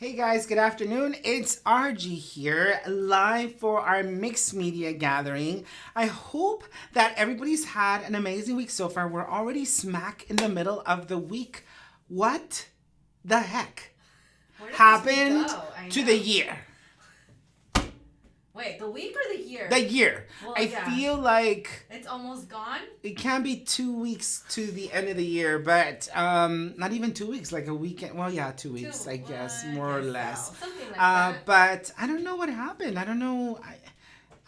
Hey guys, good afternoon. It's RG here, live for our mixed media gathering. I hope that everybody's had an amazing week so far. We're already smack in the middle of the week. What the heck Where did this week happened go? I to know. the year? Wait, the week or the year? The year. Well, I yeah. feel like It's almost gone. it can be 2 weeks to the end of the year, but not even 2 weeks, like a weekend. Well, yeah, 2 weeks, I guess, more or less. So. Something like that. But I don't know what happened. I don't know.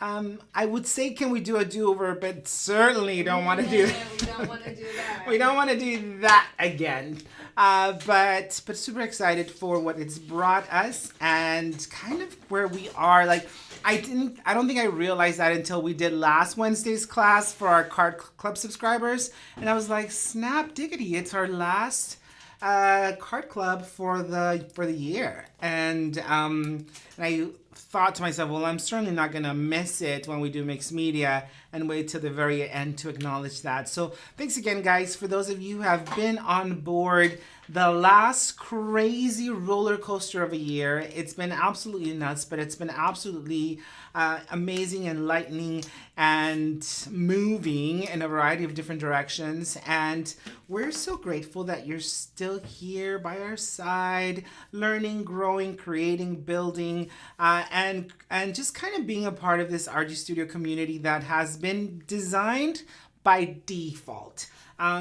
I would say, can we do a do-over? But certainly don't want to do that. We don't want to do that. We don't want to do that again. But super excited for what it's brought us and kind of where we are. Like I don't think I realized that until we did last Wednesday's class for our Card Club subscribers, and I was like, snap diggity! It's our last card club for the year, and I thought to myself, well, I'm certainly not gonna miss it when we do mixed media, and wait till the very end to acknowledge that. So thanks again, guys, for those of you who have been on board the last crazy roller coaster of a year. It's been absolutely nuts, but it's been absolutely amazing, enlightening, and moving in a variety of different directions. And we're so grateful that you're still here by our side, learning, growing, creating, building, and just kind of being a part of this RG Studio community that has been designed by default.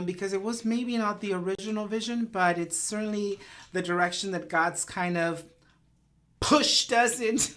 Because it was maybe not the original vision, but it's certainly the direction that God's kind of pushed us into.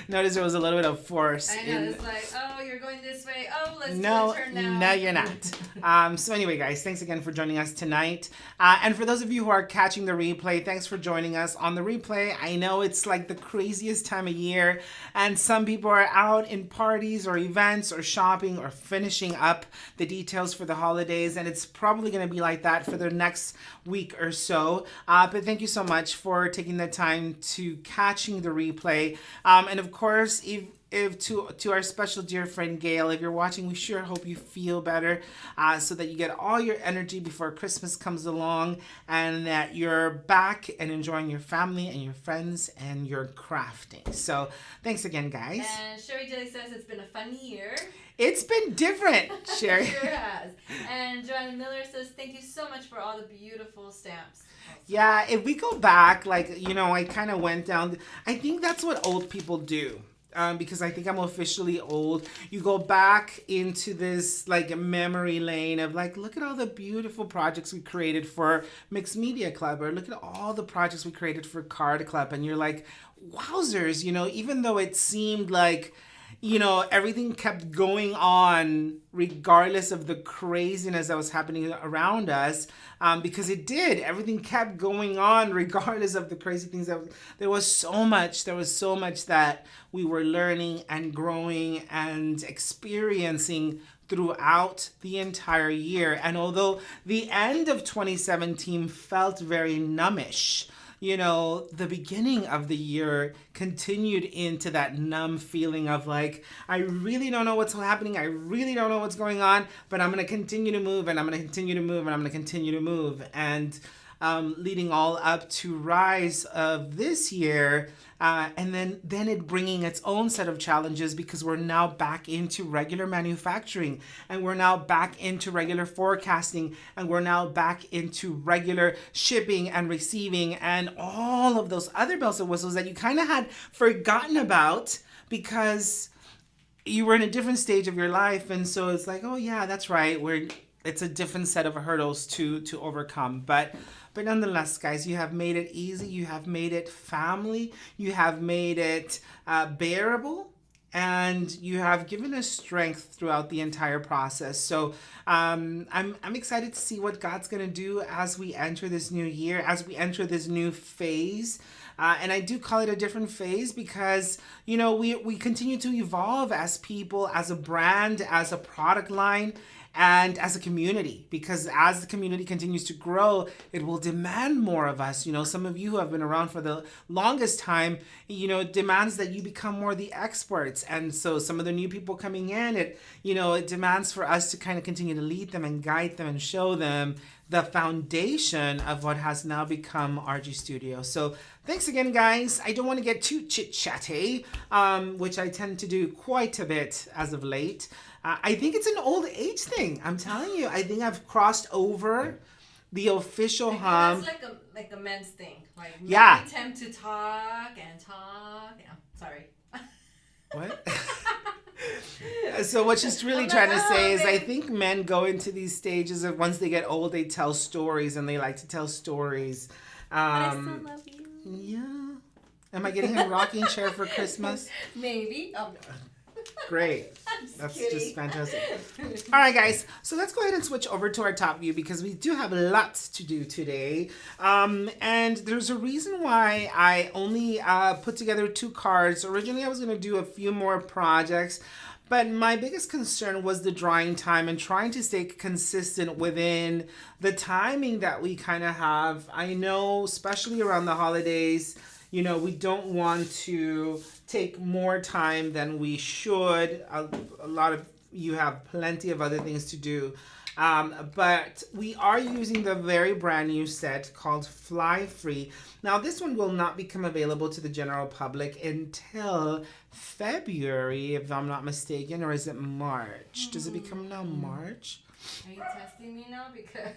Notice there was a little bit of force. I know, it's like, oh, you're going this way. Oh, let's do No, a turn now. no, you're not. So anyway, guys, thanks again for joining us tonight. And for those of you who are catching the replay, thanks for joining us on the replay. I know it's like the craziest time of year, and some people are out in parties or events or shopping or finishing up the details for the holidays, and it's probably going to be like that for the next week or so. But thank you so much for taking the time to catching the replay. And of course, if to our special dear friend Gail, if you're watching, we sure hope you feel better, so that you get all your energy before Christmas comes along, and that you're back and enjoying your family and your friends and your crafting. So thanks again, guys. And Sherry Jelly says it's been a fun year. It's been different, Sherry. Sure has. And Joanna Miller says thank you so much for all the beautiful stamps. Yeah, if we go back, like, I kind of went down. I think that's what old people do. Because I think I'm officially old. You go back into this like memory lane of like, look at all the beautiful projects we created for Mixed Media Club, or look at all the projects we created for Card Club, and you're like, wowzers, even though it seemed like, everything kept going on regardless of the craziness that was happening around us, because it did. Everything kept going on regardless of the crazy things. There was so much that we were learning and growing and experiencing throughout the entire year. And although the end of 2017 felt very numbish, the beginning of the year continued into that numb feeling of like, I really don't know what's happening. I really don't know what's going on, but I'm going to continue to move, and I'm going to continue to move, and I'm going to continue to move. And leading all up to Rise of this year, and then it bringing its own set of challenges, because we're now back into regular manufacturing, and we're now back into regular forecasting, and we're now back into regular shipping and receiving, and all of those other bells and whistles that you kind of had forgotten about because you were in a different stage of your life. And so it's like, oh yeah, that's right, it's a different set of hurdles to overcome. But nonetheless, guys, you have made it easy. You have made it family. You have made it bearable. And you have given us strength throughout the entire process. So I'm excited to see what God's going to do as we enter this new year, as we enter this new phase. And I do call it a different phase because, we continue to evolve as people, as a brand, as a product line. and as a community, because as the community continues to grow, it will demand more of us. You know, some of you who have been around for the longest time, you know, it demands that you become more the experts. And so some of the new people coming in, it demands for us to kind of continue to lead them and guide them and show them the foundation of what has now become RG Studio. So thanks again, guys. I don't want to get too chit-chatty, which I tend to do quite a bit as of late. I think it's an old age thing. I'm telling you. I think I've crossed over the official That's like a men's thing. Like men Yeah. tend to talk and talk. Yeah, sorry. What? So what she's really trying to say is I think men go into these stages of once they get old, they tell stories and they like to tell stories. But I still love you. Yeah. Am I getting a rocking chair for Christmas? Maybe. Oh, Great. I'm just That's kidding. just fantastic. All right, guys. So let's go ahead and switch over to our top view because we do have lots to do today. And there's a reason why I only put together 2 cards. Originally, I was going to do a few more projects, but my biggest concern was the drawing time and trying to stay consistent within the timing that we kind of have. I know, especially around the holidays, you know, we don't want to take more time than we should. A lot of you have plenty of other things to do. But we are using the very brand new set called Fly Free. Now, this one will not become available to the general public until February, if I'm not mistaken, or is it March? Does it become now March? Are you testing me now? Because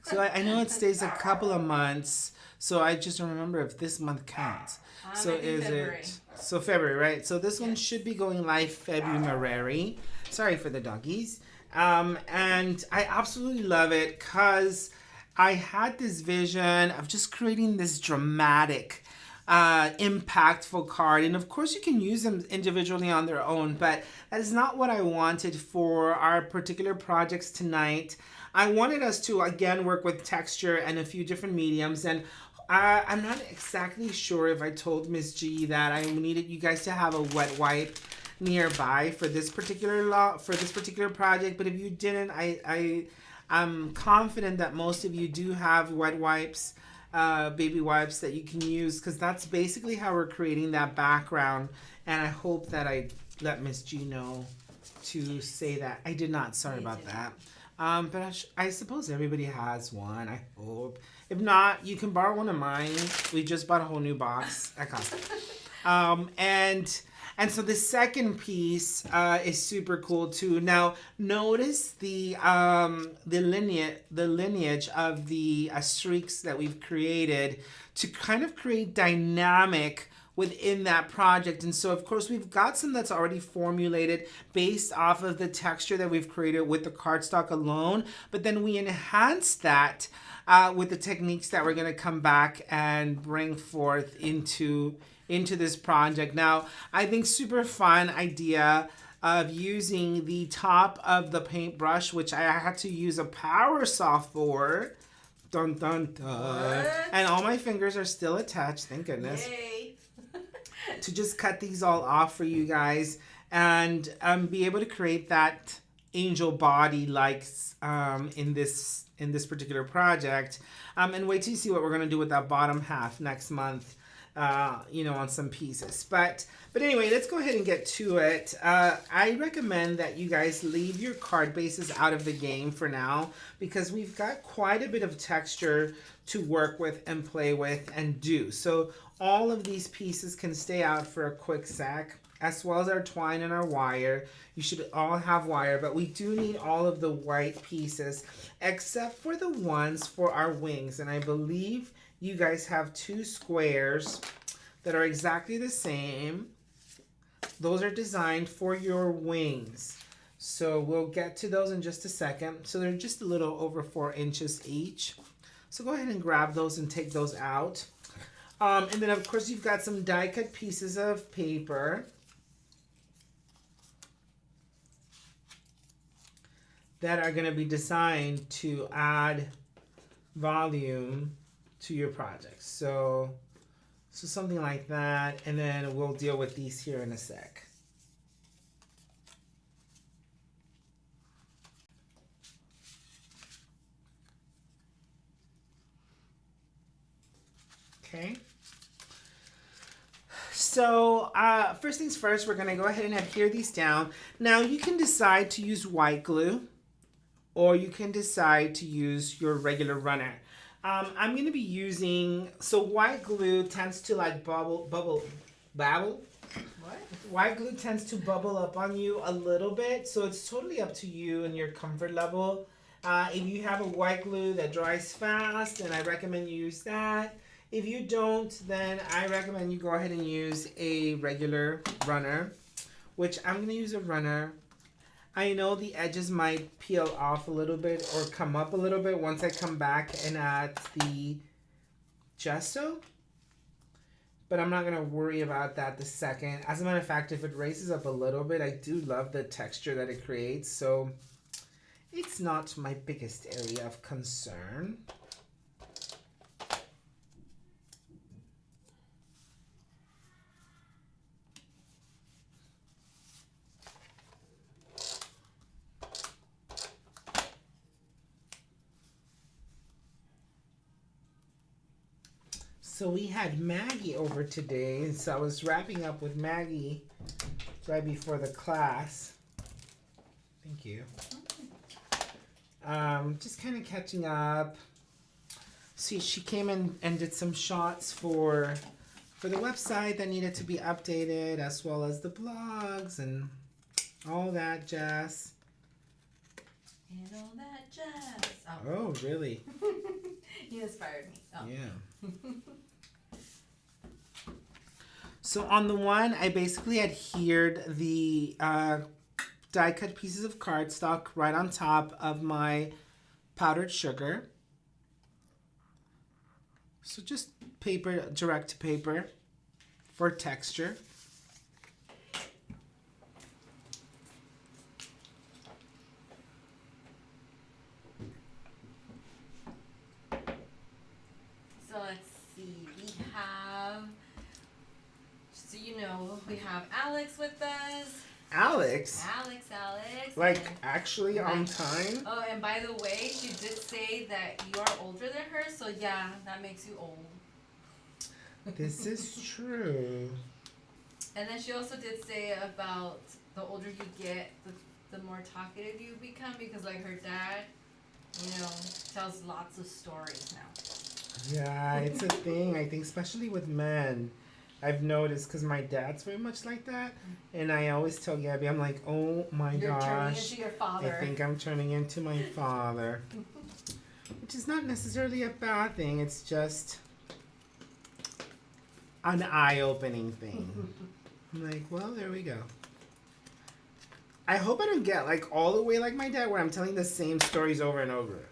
So I know it stays a couple of months, so I just don't remember if this month counts. So I think is February. it so February, right? So this one should be going live February. Sorry for the doggies. And I absolutely love it because I had this vision of just creating this dramatic, impactful card. And of course, you can use them individually on their own, but that is not what I wanted for our particular projects tonight. I wanted us to, again, work with texture and a few different mediums. And I'm not exactly sure if I told Miss G that I needed you guys to have a wet wipe nearby for this particular project, but if you didn't, I'm confident that most of you do have wet wipes, baby wipes that you can use, because that's basically how we're creating that background. And I hope that I let Miss G know to say that. I did not. Sorry about that. But I suppose everybody has one. I hope. If not, you can borrow one of mine. We just bought a whole new box at Costco. And so the second piece is super cool too. Now notice the lineage of the streaks that we've created to kind of create dynamic within that project. And so of course we've got some that's already formulated based off of the texture that we've created with the cardstock alone, but then we enhance that with the techniques that we're going to come back and bring forth into this project. Now, I think super fun idea of using the top of the paintbrush, which I had to use a power saw for. Dun dun dun. What? And all my fingers are still attached, thank goodness. Yay. To just cut these all off for you guys and be able to create that angel body like in this particular project. And wait till you see what we're going to do with that bottom half next month. On some pieces. But anyway, let's go ahead and get to it. I recommend that you guys leave your card bases out of the game for now because we've got quite a bit of texture to work with and play with and do. So all of these pieces can stay out for a quick sec, as well as our twine and our wire. You should all have wire, but we do need all of the white pieces except for the ones for our wings. And I believe you guys have 2 squares that are exactly the same. Those are designed for your wings. So we'll get to those in just a second. So they're just a little over 4 inches each. So go ahead and grab those and take those out. And then of course you've got some die cut pieces of paper that are going to be designed to add volume to your project. So something like that, and then we'll deal with these here in a sec. Okay. So first things first, we're going to go ahead and adhere these down. Now you can decide to use white glue or you can decide to use your regular runner. I'm going to be using, so white glue tends to like babble. What? White glue tends to bubble up on you a little bit, so it's totally up to you and your comfort level. If you have a white glue that dries fast, then I recommend you use that. If you don't, then I recommend you go ahead and use a regular runner, which I'm going to use a runner. I know the edges might peel off a little bit or come up a little bit once I come back and add the gesso. But I'm not going to worry about that the second. As a matter of fact, if it raises up a little bit, I do love the texture that it creates. So it's not my biggest area of concern. So we had Maggie over today, and so I was wrapping up with Maggie right before the class. Thank you. Just kind of catching up. See, she came in and did some shots for the website that needed to be updated, as well as the blogs and all that jazz. And all that jazz. Oh, really? You inspired me. Oh. Yeah. So on the one, I basically adhered the die cut pieces of cardstock right on top of my powdered sugar. So just paper, direct to paper for texture. So let's see. We have, so you know, we have Alex with us. Alex? Alex. Like, and- actually on time? Oh, and by the way, she did say that you are older than her, so yeah, that makes you old. This is true. And then she also did say about the older you get, the more talkative you become, because like her dad, you know, tells lots of stories now. Yeah, it's a thing, I think, especially with men. I've noticed because my dad's very much like that. And I always tell Gabby, I'm like, oh my You're turning gosh. into your father. I think I'm turning into my father. Which is not necessarily a bad thing. It's just an eye-opening thing. I'm like, well, there we go. I hope I don't get like all the way like my dad where I'm telling the same stories over and over.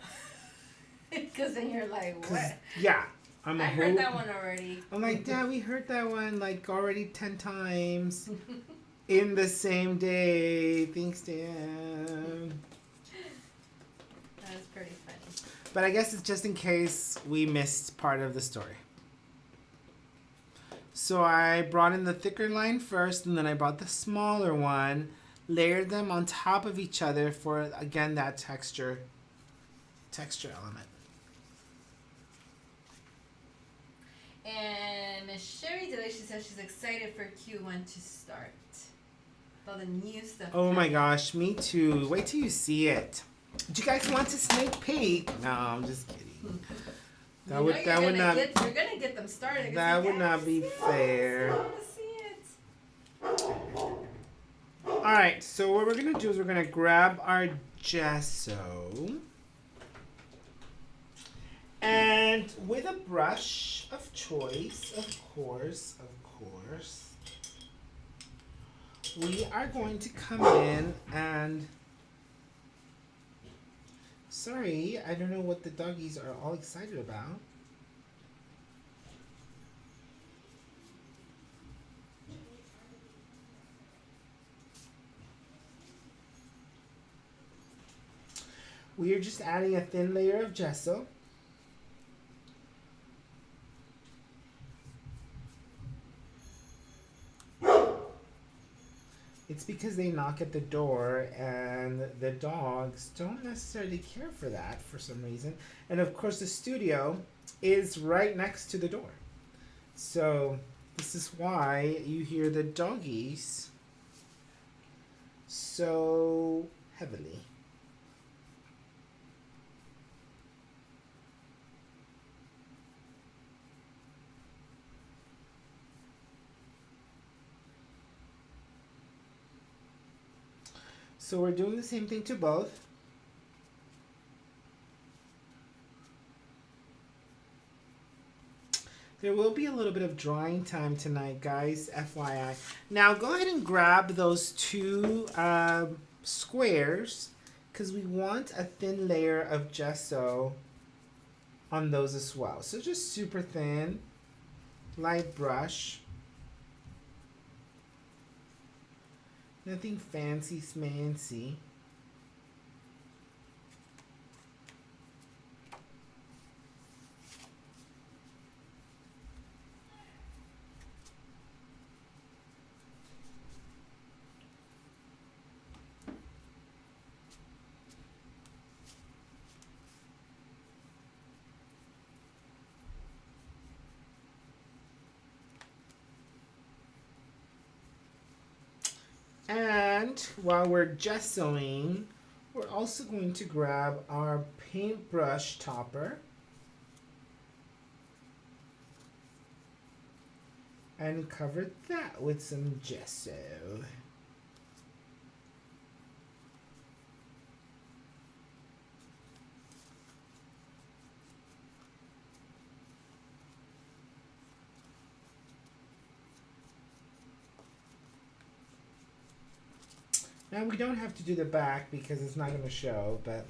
Because then you're like, what? Yeah. I heard that one already. I'm like, Dad, we heard that one like already 10 times in the same day. Thanks, Dad. That was pretty funny. But I guess it's just in case we missed part of the story. So I brought in the thicker line first, and then I brought the smaller one, layered them on top of each other for, again, that texture element. And Miss Sherry Delay, she says she's excited for Q1 to start. All the new stuff. Oh my gosh, me too. Wait till you see it. Do you guys want a sneak peek? No, I'm just kidding. That would not you're gonna get them started. That would not be fair. I want to see it. All right, so what we're gonna do is we're gonna grab our gesso, and with a brush of choice, of course, we are going to come in and. Sorry, I don't know what the doggies are all excited about. We are just adding a thin layer of gesso. It's because they knock at the door and the dogs don't necessarily care for that for some reason. And of course the studio is right next to the door. So this is why you hear the doggies so heavily. So we're doing the same thing to both. There will be a little bit of drying time tonight, guys, FYI. Now go ahead and grab those two squares because we want a thin layer of gesso on those as well. So just super thin, light brush. Nothing fancy smancy. And while we're gessoing, we're also going to grab our paintbrush topper and cover that with some gesso. Now we don't have to do the back because it's not going to show, but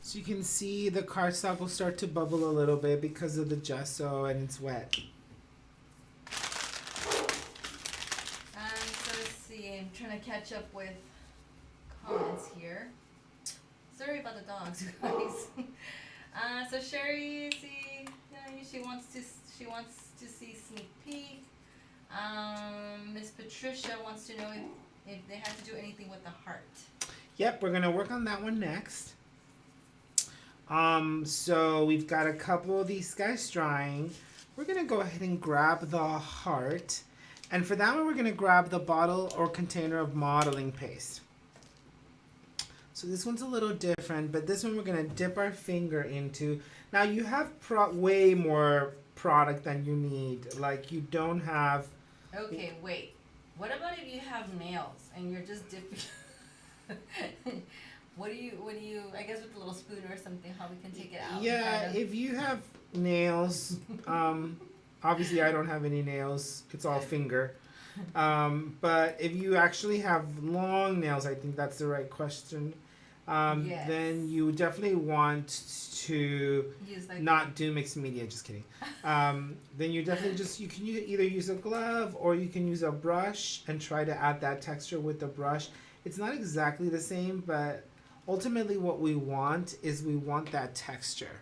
so you can see the cardstock will start to bubble a little bit because of the gesso and it's wet. So let's see, I'm trying to catch up with comments here. Sorry about the dogs, guys. So Sherry, see, she wants to see sneak peek. Miss Patricia wants to know if they have to do anything with the heart. Yep, we're gonna work on that one next. So we've got a couple of these guys drying. We're gonna go ahead and grab the heart, and for that one, we're gonna grab the bottle or container of modeling paste. So this one's a little different, but this one we're gonna dip our finger into. Now you have way more product than you need. Like you don't have. Okay, wait. What about if you have nails and you're just dipping? What do you? I guess with a little spoon or something, how we can take it out. Yeah, Kind of. if you have nails, obviously I don't have any nails. It's all finger. But if you actually have long nails, I think that's the right question. Yes. Then you definitely want to Use like not do mixed media. Just kidding. Then you definitely you can either use a glove or you can use a brush and try to add that texture with the brush. It's not exactly the same, but ultimately what we want is we want that texture.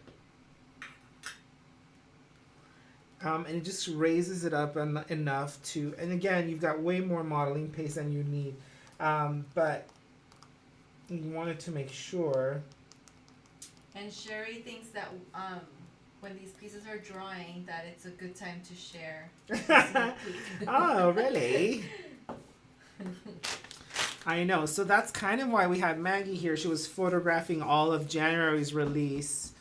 And it just raises it up enough to, and again, you've got way more modeling paste than you need. But you wanted to make sure. And Sherry thinks that when these pieces are drying, that it's a good time to share. Oh, really? I know. So that's kind of why we had Maggie here. She was photographing all of January's release.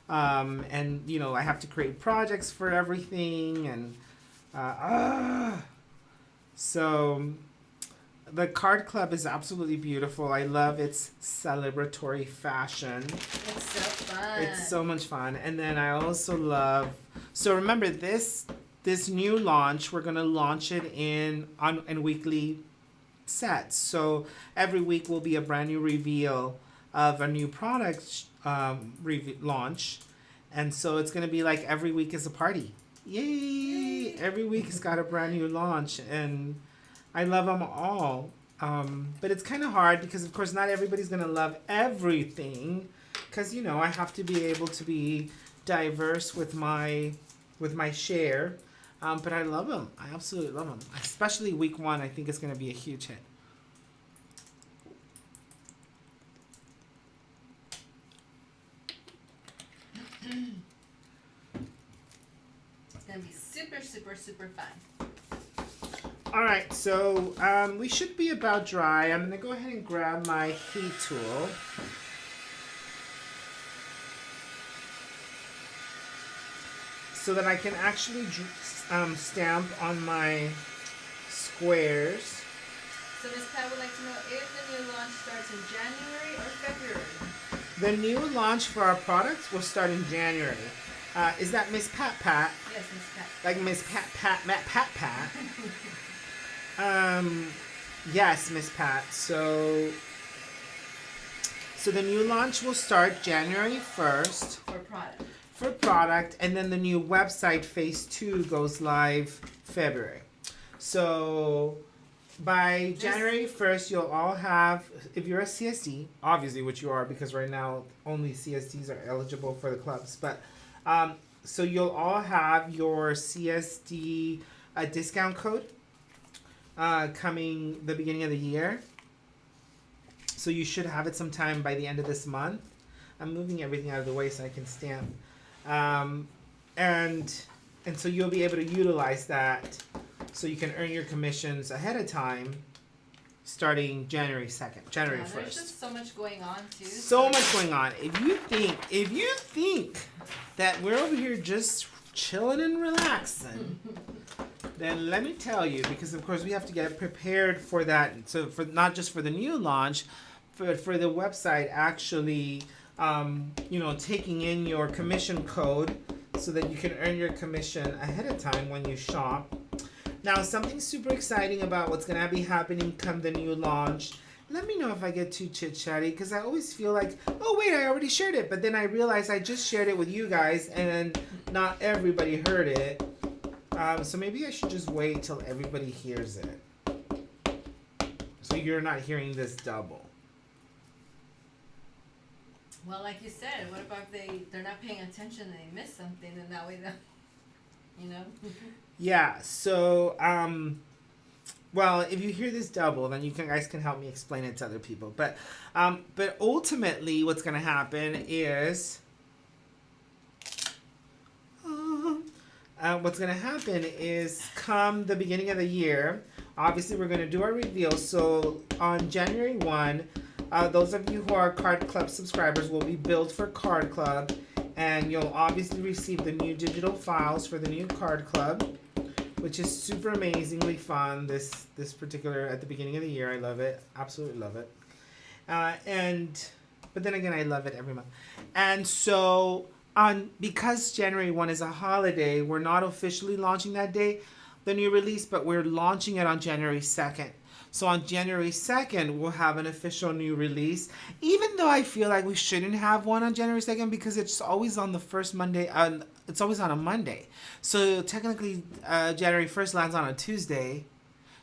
And, you know, I have to create projects for everything. And so the card club is absolutely beautiful. I love its celebratory fashion. It's so fun. It's so much fun. And then I also love, so remember this new launch, we're going to launch it in weekly sets. So every week will be a brand new reveal of a new product launch. And so it's going to be like every week is a party. Yay! Every week has got a brand new launch. And I love them all. But it's kind of hard because, of course, not everybody's going to love everything. Because, you know, I have to be able to be diverse with my share. But I love them. I absolutely love them. Especially week 1. I think it's going to be a huge hit. It's gonna be super, super, super fun. All right, so we should be about dry. I'm going to go ahead and grab my heat tool. So that I can actually stamp on my squares. So Miss Pat would like to know if the new launch starts in January or February. The new launch for our products will start in January. Is that Miss Pat Pat? Yes, Miss Pat. Like Miss Pat Pat Matt Pat Pat? Yes, Miss Pat. So the new launch will start January 1st. For product. For product, and then the new website phase 2 goes live February. So by January 1st, you'll all have, if you're a CSD, obviously, which you are, because right now only CSDs are eligible for the clubs, but so you'll all have your CSD discount code coming the beginning of the year. So you should have it sometime by the end of this month. I'm moving everything out of the way so I can stamp. And so you'll be able to utilize that so you can earn your commissions ahead of time starting January 2nd, January 1st. There's just so much going on too. So much going on. If you think that we're over here just chilling and relaxing, then let me tell you, because of course we have to get prepared for that. So for not just for the new launch, but for the website actually taking in your commission code so that you can earn your commission ahead of time when you shop. Now, something super exciting about what's going to be happening come the new launch. Let me know if I get too chit-chatty, because I always feel like, oh, wait, I already shared it. But then I realize I just shared it with you guys, and not everybody heard it. So maybe I should just wait till everybody hears it. So you're not hearing this double. Well, like you said, what about if they're not paying attention and they miss something, and that way Yeah, so, well, if you hear this double, then you guys can help me explain it to other people. But ultimately, what's going to happen is, come the beginning of the year, obviously we're going to do our reveal. So on January 1, those of you who are Card Club subscribers will be billed for Card Club, and you'll obviously receive the new digital files for the new Card Club, which is super amazingly fun. This particular at the beginning of the year, I love it, absolutely love it. But then again, I love it every month. And so because January 1 is a holiday, we're not officially launching that day, the new release, but we're launching it on January 2nd. So on January 2nd, we'll have an official new release, even though I feel like we shouldn't have one on January 2nd because it's always on the first Monday. It's always on a Monday. So technically, January 1st lands on a Tuesday.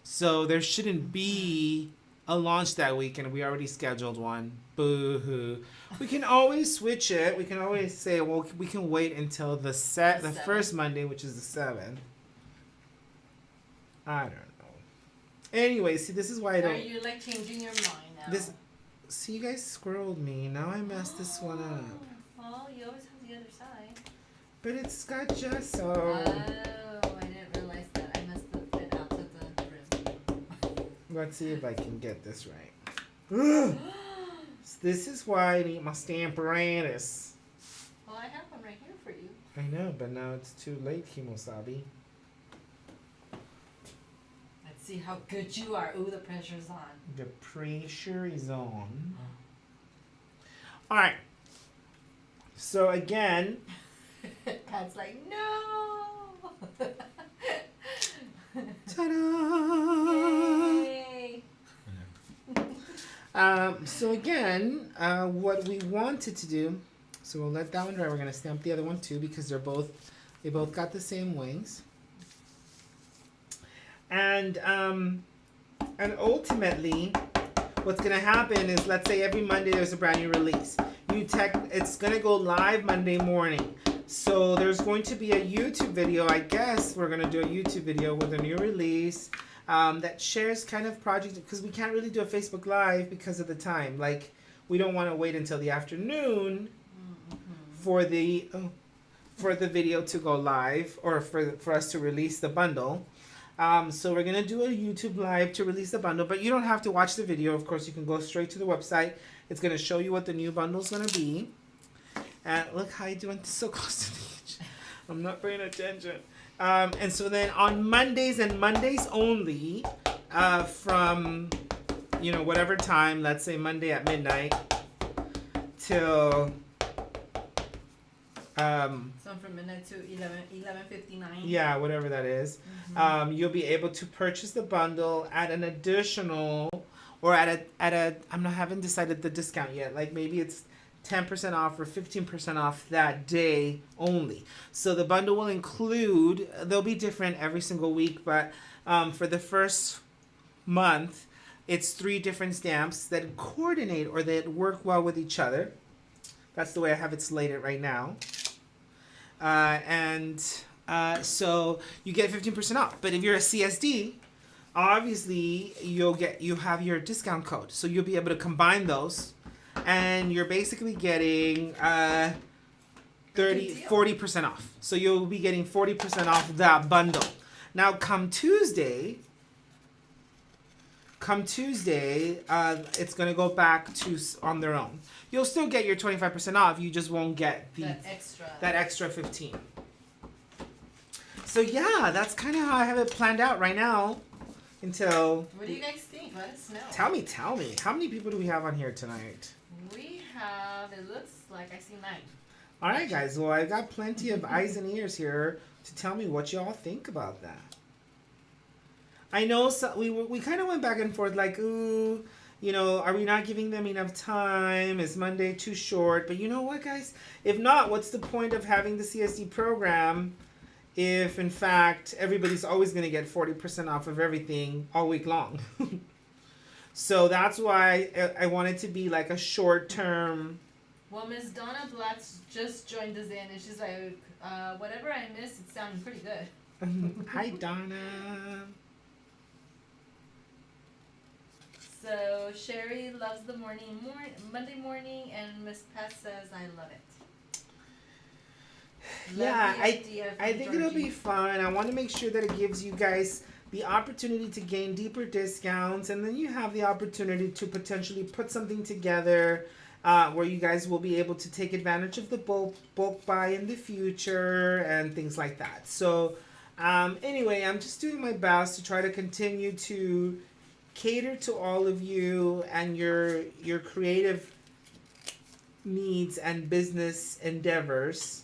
So there shouldn't be a launch that week, and we already scheduled one. Boo-hoo. We can always switch it. We can always say, well, we can wait until the first Monday, which is the 7th. I don't know. Anyway, see, this is why I don't... Are you, like, changing your mind now? See, you guys squirreled me. Now I messed this one up. Well, you always have the other side. But it's got gesso. Oh, I didn't realize that. I must have fit out to the rim. Let's see if I can get this right. This is why I need my Stamparatus. Well, I have one right here for you. I know, but now it's too late, Kimosabi. Let's see how good you are. Ooh, the pressure's on. The pressure is on. Alright. So again... Pat's like, no! Ta-da! Yay! So again, what we wanted to do... So we'll let that one dry. We're going to stamp the other one too because they both got the same wings. And ultimately, what's going to happen is, let's say every Monday there's a brand new release. It's going to go live Monday morning. So there's going to be a YouTube video. I guess we're gonna do a YouTube video with a new release that shares kind of projects, because we can't really do a Facebook Live because of the time. Like, we don't want to wait until the afternoon for the video to go live, or for us to release the bundle. So we're gonna do a YouTube Live to release the bundle, but you don't have to watch the video. Of course, you can go straight to the website. It's gonna show you what the new bundle's gonna be. And look how I went so close to the edge. I'm not paying attention. And so then on Mondays and Mondays only, from whatever time, let's say Monday at midnight till So from midnight to 11:59. yeah, whatever that is. You'll be able to purchase the bundle at an additional, or at a I haven't decided the discount yet. Like, maybe it's 10% off or 15% off that day only. So the bundle will include, they'll be different every single week, but for the first month, it's 3 different stamps that coordinate or that work well with each other. That's the way I have it slated right now. So you get 15% off. But if you're a CSD, obviously you have your discount code. So you'll be able to combine those, and you're basically getting 40% off. So you'll be getting 40% off that bundle. Now come Tuesday, it's going to go back to on their own. You'll still get your 25% off. You just won't get that extra 15. So yeah, that's kind of how I have it planned out right now. Until. What do you guys think? Let us know. Tell me. How many people do we have on here tonight? We have, it looks like I see 9. All right, guys. Well, I got plenty of eyes and ears here to tell me what y'all think about that. I know we kind of went back and forth, like, ooh, are we not giving them enough time? Is Monday too short? But you know what, guys? If not, what's the point of having the CSD program if, in fact, everybody's always going to get 40% off of everything all week long? So that's why I want it to be like a short-term. Well, Miss Donna Blatz just joined us in, and she's like, whatever I missed, it's sounding pretty good. Hi, Donna. So Sherry loves the Monday morning, and Miss Pat says, I love it. Yeah, I think it'll be fun. I want to make sure that it gives you guys the opportunity to gain deeper discounts, and then you have the opportunity to potentially put something together where you guys will be able to take advantage of the bulk buy in the future and things like that. So anyway, I'm just doing my best to try to continue to cater to all of you and your creative needs and business endeavors,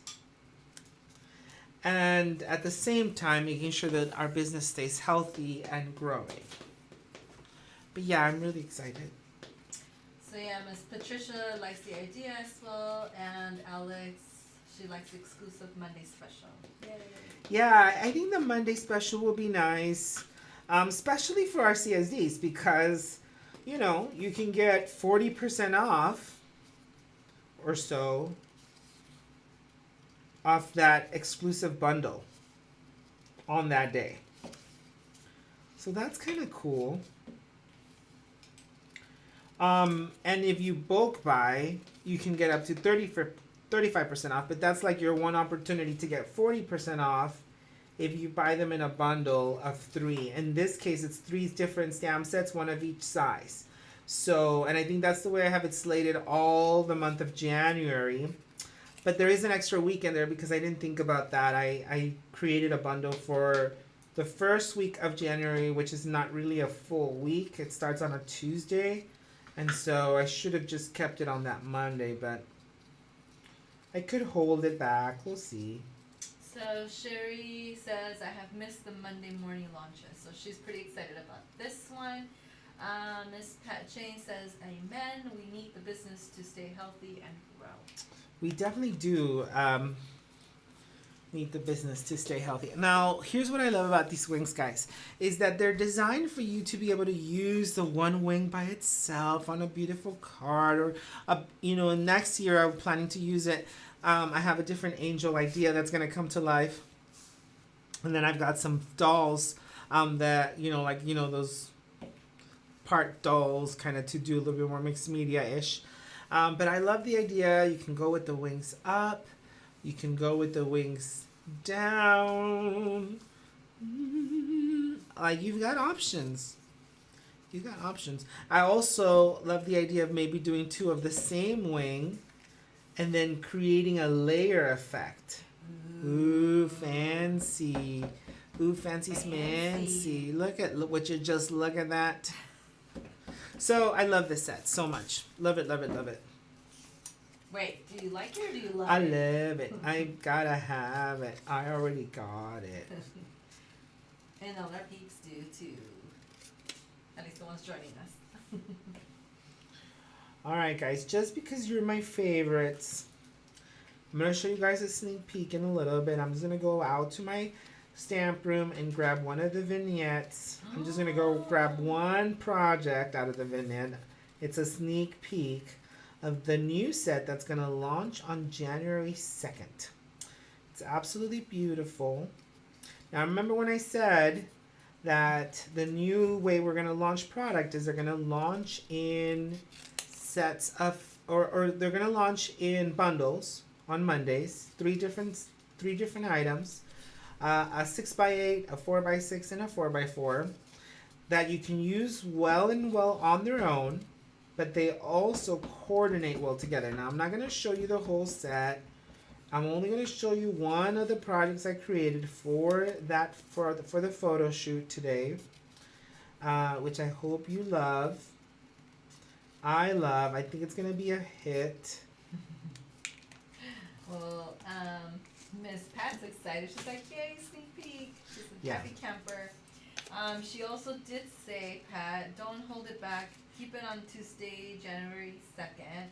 and at the same time making sure that our business stays healthy and growing. But yeah, I'm really excited. So yeah, Miss Patricia likes the idea as well, and Alex, she likes the exclusive Monday special. Yay. Yeah, I think the Monday special will be nice, especially for our CSDs, because you can get 40% off or so off that exclusive bundle on that day. So that's kind of cool. And if you bulk buy, you can get up to 35% off, but that's like your one opportunity to get 40% off if you buy them in a bundle of 3. In this case, it's 3 different stamp sets, 1 of each size. So, and I think that's the way I have it slated all the month of January. But there is an extra week in there because I didn't think about that. I created a bundle for the first week of January, which is not really a full week. It starts on a Tuesday. And so I should have just kept it on that Monday, but I could hold it back. We'll see. So Sherry says, I have missed the Monday morning launches. So she's pretty excited about this one. Miss Pat Jane says, amen. We need the business to stay healthy and grow. We definitely do. need the business to stay healthy. Now, here's what I love about these wings, guys, is that they're designed for you to be able to use the one wing by itself on a beautiful card, or next year I'm planning to use it. I have a different angel idea that's gonna come to life, and then I've got some dolls that those part dolls, kind of to do a little bit more mixed media ish. But I love the idea. You can go with the wings up. You can go with the wings down. Like, you've got options. You've got options. I also love the idea of maybe doing two of the same wing and then creating a layer effect. Ooh, fancy. Ooh, fancy smancy. Look at that. So I love this set so much. Love it, love it, love it. Wait, do you like it or do you love I it? love it. I gotta have it. I already got it. And all our peeps do too. At least the ones joining us. Alright, guys, just because you're my favorites, I'm gonna show you guys a sneak peek in a little bit. I'm just gonna go out to my stamp room and grab one of the vignettes. I'm just gonna go grab one project out of the vignette. It's a sneak peek of the new set that's going to launch on January 2nd. It's absolutely beautiful. Now, remember when I said that the new way we're going to launch product is they're going to launch in sets of, or they're going to launch in bundles on Mondays, three different items, a 6x8, a 4x6, and a 4x4 that you can use well on their own, but they also coordinate well together. Now, I'm not going to show you the whole set. I'm only going to show you one of the projects I created for the photo shoot today, which I hope you love. I think it's going to be a hit. Well, Miss Pat's excited. She's like, yay, sneak peek. She's a happy camper. She also did say, Pat, don't hold it back. Keep it on Tuesday, January 2nd.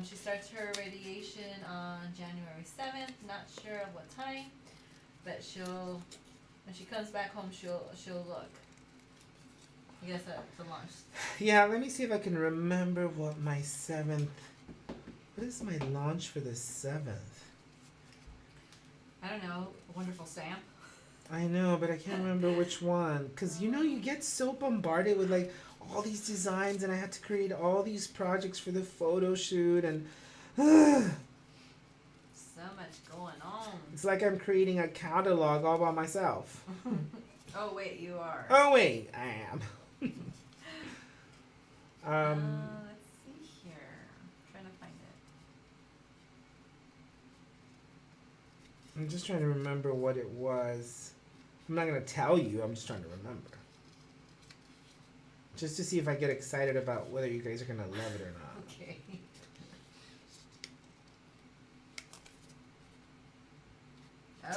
She starts her radiation on January 7th. Not sure at what time, but when she comes back home, she'll look. I guess at the launch. Yeah, let me see if I can remember what my 7th. What is my launch for the 7th? I don't know. A wonderful stamp. I know, but I can't remember which one. Because, you get so bombarded with, like, all these designs, and I had to create all these projects for the photo shoot, and so much going on. It's like I'm creating a catalog all by myself. Oh, wait, you are. Oh, wait, I am. Let's see here. I'm trying to find it. I'm just trying to remember what it was. I'm not going to tell you. I'm just trying to remember. Just to see if I get excited about whether you guys are going to love it or not. Okay.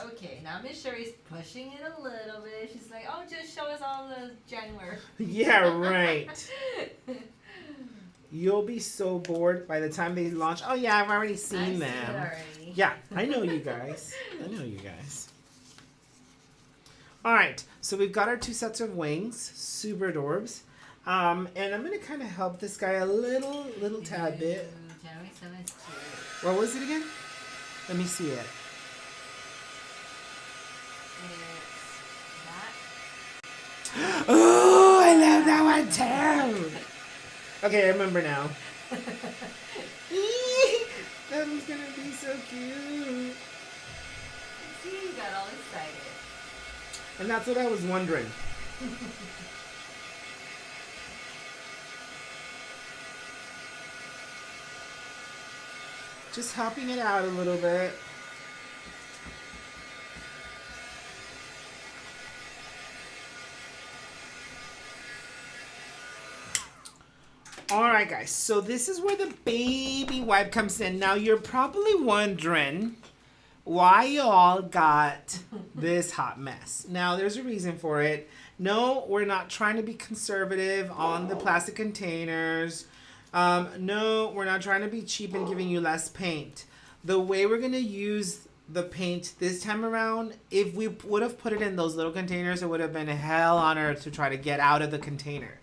Okay, now Miss Sherry's pushing it a little bit. She's like, oh, just show us all the January. Yeah, right. You'll be so bored by the time they launch. Oh, yeah, I've already seen them. Seen it already. Yeah, I know you guys. All right, so we've got our 2 sets of wings. Super adorbs. And I'm going to kind of help this guy a little tad bit. January 7th. What was it again? Let me see it. It's that. Oh, I love that one too. Okay, I remember now. That one's going to be so cute. See, you got all excited. And that's what I was wondering. Just helping it out a little bit. Alright guys, so this is where the baby wipe comes in. Now you're probably wondering why y'all got this hot mess. Now there's a reason for it. No, we're not trying to be conservative on the plastic containers. No, we're not trying to be cheap and giving you less paint. The way we're going to use the paint this time around, if we would have put it in those little containers, it would have been hell on earth to try to get out of the container.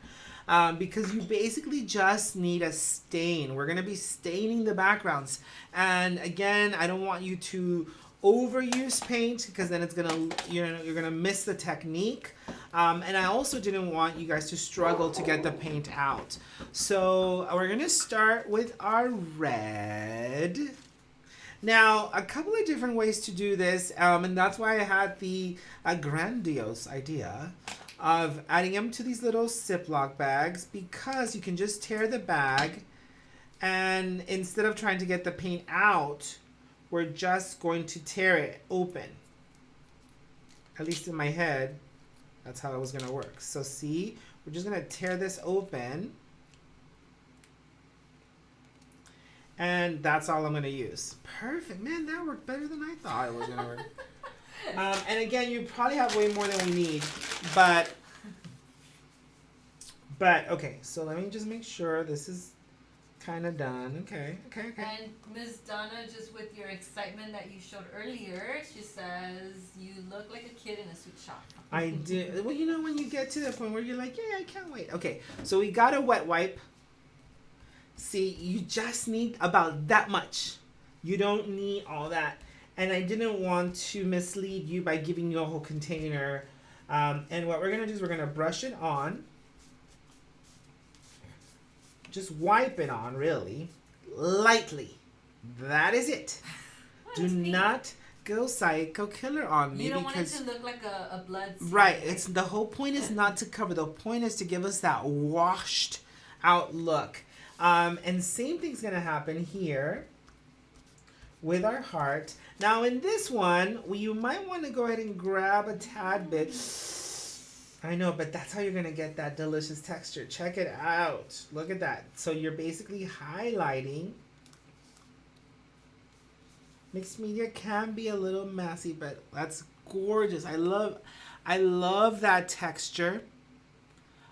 Because you basically just need a stain. We're going to be staining the backgrounds. And again, I don't want you to overuse paint because then it's going to, you're going to miss the technique. And I also didn't want you guys to struggle to get the paint out. So we're going to start with our red. Now, a couple of different ways to do this, and that's why I had the grandiose idea of adding them to these little Ziploc bags, because you can just tear the bag, and instead of trying to get the paint out, we're just going to tear it open. At least in my head, that's how it was going to work. So see, we're just going to tear this open. And that's all I'm going to use. Perfect. Man, that worked better than I thought it was going to work. And again, you probably have way more than we need. But okay. So let me just make sure this is kind of done. Okay. And Miss Donna, just with your excitement that you showed earlier, she says, you look like a kid in a sweet shop. I did. Well, you know, when you get to the point where you're like, yeah, I can't wait. Okay. So we got a wet wipe. See, you just need about that much. You don't need all that. And I didn't want to mislead you by giving you a whole container. And what we're going to do is we're going to brush it on. Just wipe it on, really. Lightly. That is it. Do not go psycho killer on me. You don't want it to look like a blood stain. Right. It's the whole point is not to cover. The point is to give us that washed out look. And same thing's going to happen here with our heart. Now in this one, you might want to go ahead and grab a tad bit. I know, but that's how you're going to get that delicious texture. Check it out. Look at that. So you're basically highlighting. Mixed media can be a little messy, but that's gorgeous. I love that texture.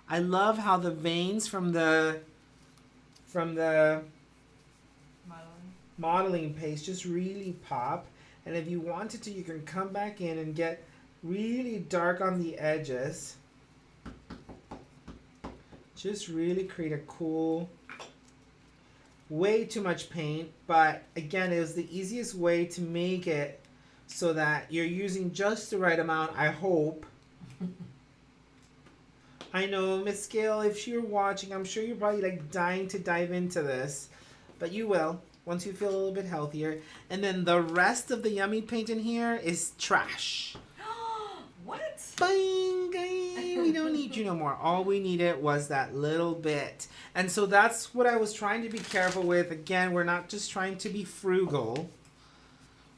I love how the veins from the modeling paste just really pop. And if you wanted to, you can come back in and get really dark on the edges. Just really create a cool, way too much paint, but again, it was the easiest way to make it so that you're using just the right amount, I hope. I know, Miss Gail, if you're watching, I'm sure you're probably like dying to dive into this, but you will once you feel a little bit healthier. And then the rest of the yummy paint in here is trash. What? Bang! We don't need you no more. All we needed was that little bit. And so that's what I was trying to be careful with. Again, we're not just trying to be frugal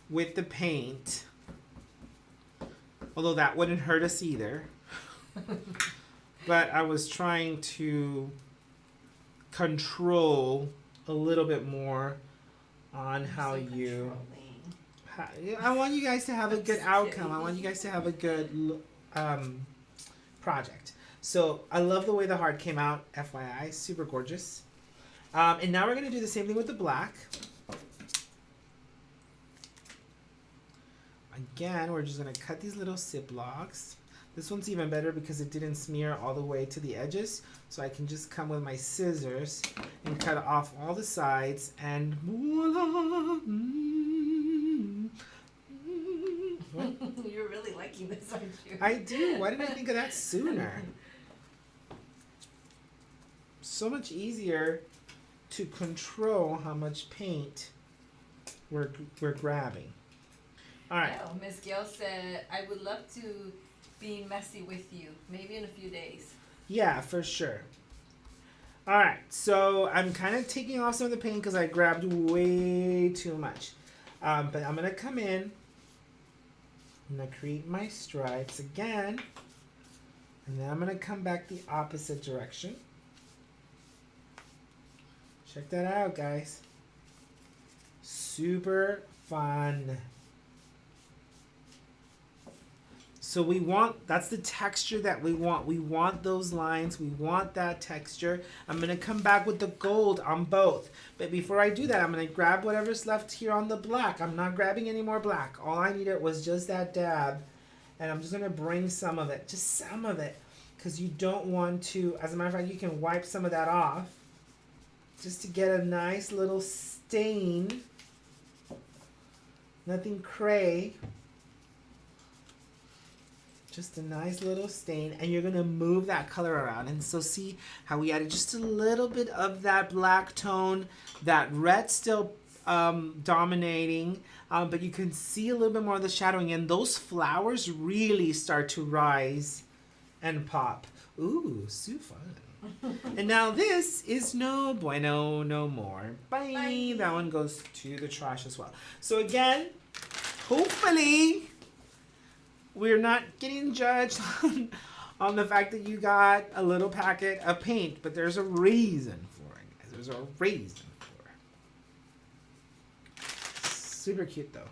with the paint. Although that wouldn't hurt us either. But I was trying to control a little bit more on how you... I want you guys to have a good outcome. I want you guys to have a good project. So I love the way the heart came out, FYI. Super gorgeous. And now we're going to do the same thing with the black. Again, we're just going to cut these little Ziplocs. This one's even better because it didn't smear all the way to the edges. So I can just come with my scissors and cut off all the sides and voila. You're really liking this, aren't you? I do. Why didn't I think of that sooner? So much easier to control how much paint we're grabbing. All right. Oh, Miss Gail said, I would love to be messy with you, maybe in a few days. Yeah, for sure. All right, so I'm kind of taking off some of the paint because I grabbed way too much. But I'm going to come in. I'm going to create my stripes again. And then I'm going to come back the opposite direction. Check that out, guys. Super fun. So we want, that's the texture that we want. We want those lines. We want that texture. I'm going to come back with the gold on both. But before I do that, I'm going to grab whatever's left here on the black. I'm not grabbing any more black. All I needed was just that dab. And I'm just going to bring some of it, just some of it. Because you don't want to, as a matter of fact, you can wipe some of that off. Just to get a nice little stain. Nothing cray. Just a nice little stain, and you're gonna move that color around. And so see how we added just a little bit of that black tone, that red still dominating, but you can see a little bit more of the shadowing, and those flowers really start to rise and pop. Ooh, so fun. And now this is no bueno no more. Bye. Bye. That one goes to the trash as well. So again, hopefully we're not getting judged on the fact that you got a little packet of paint, but there's a reason for it, guys. There's a reason for it. Super cute, though.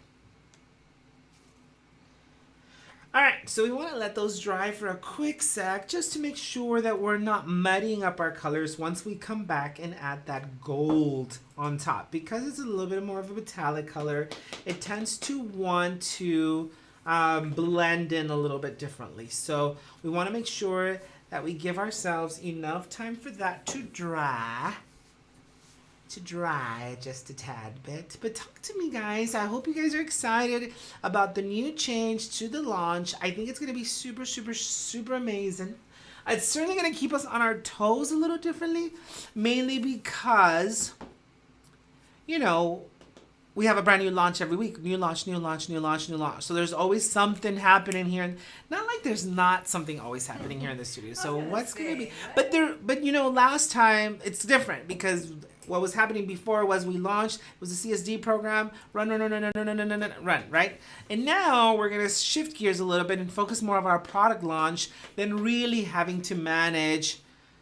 All right, so we want to let those dry for a quick sec just to make sure that we're not muddying up our colors once we come back and add that gold on top. Because it's a little bit more of a metallic color, it tends to want to blend in a little bit differently. So we want to make sure that we give ourselves enough time for that to dry just a tad bit. But talk to me, guys. I hope you guys are excited about the new change to the launch. I think it's going to be super, super, super amazing. It's certainly going to keep us on our toes a little differently, mainly because, you know, we have a brand new launch every week. New launch, new launch, new launch, new launch. So there's always something happening here. And not like there's not something always happening here in the studio. So what's going to be? But you know, last time it's different because what was happening before was we launched, it was a CSD program, run, right? And now we're going to shift gears a little bit and focus more of our product launch than really having to manage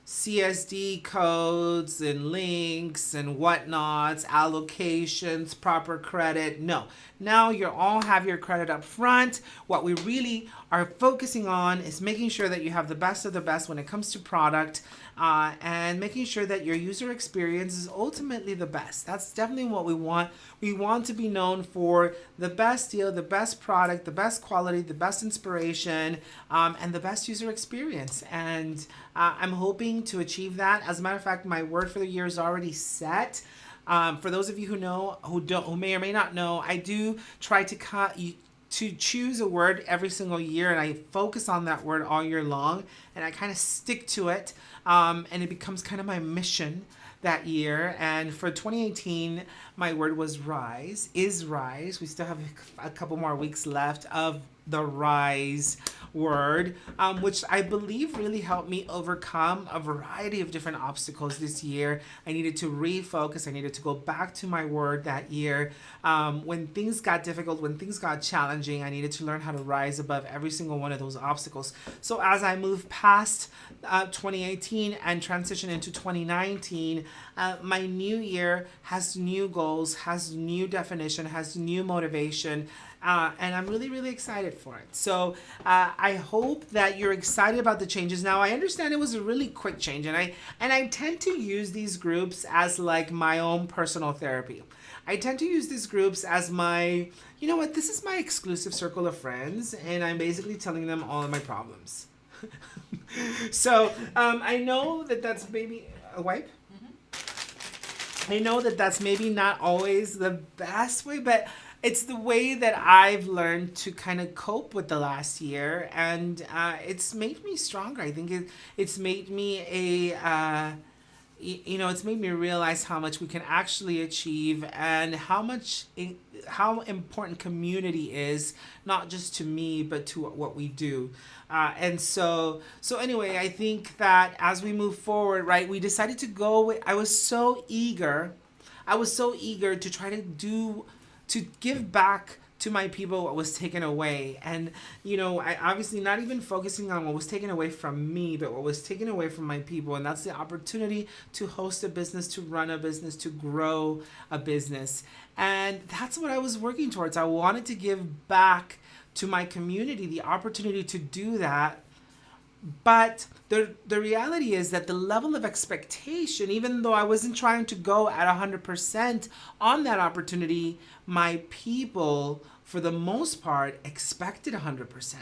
CSD codes and links and whatnots, allocations, proper credit. No. Now you all have your credit up front. What we really are focusing on is making sure that you have the best of the best when it comes to product and making sure that your user experience is ultimately the best. That's definitely what we want. We want to be known for the best deal, the best product, the best quality, the best inspiration, and the best user experience. And I'm hoping to achieve that. As a matter of fact, my word for the year is already set. For those of you who know, who may or may not know, I do try to choose a word every single year, and I focus on that word all year long, and I kind of stick to it, and it becomes kind of my mission that year. And for 2018, my word was rise, is rise. We still have a couple more weeks left of the rise word, which I believe really helped me overcome a variety of different obstacles this year. I needed to refocus. I needed to go back to my word that year. When things got difficult, when things got challenging, I needed to learn how to rise above every single one of those obstacles. So as I move past 2018 and transition into 2019, my new year has new goals, has new definition, has new motivation, and I'm really, really excited for it. So I hope that you're excited about the changes. Now, I understand it was a really quick change, and I tend to use these groups as like my own personal therapy. I tend to use these groups as my, you know what, this is my exclusive circle of friends, and I'm basically telling them all of my problems. So I know that that's maybe a wipe. I know that that's maybe not always the best way, but it's the way that I've learned to kind of cope with the last year, and it's made me stronger. I think it's made me it's made me realize how much we can actually achieve and how important community is, not just to me, but to what we do. And so anyway, I think that as we move forward, right, we decided to go with, I was so eager to try to give back to my people what was taken away. And, you know, I obviously not even focusing on what was taken away from me, but what was taken away from my people. And that's the opportunity to host a business, to run a business, to grow a business. And that's what I was working towards. I wanted to give back to my community the opportunity to do that. But the reality is that the level of expectation, even though I wasn't trying to go at 100% on that opportunity, my people, for the most part, expected 100%.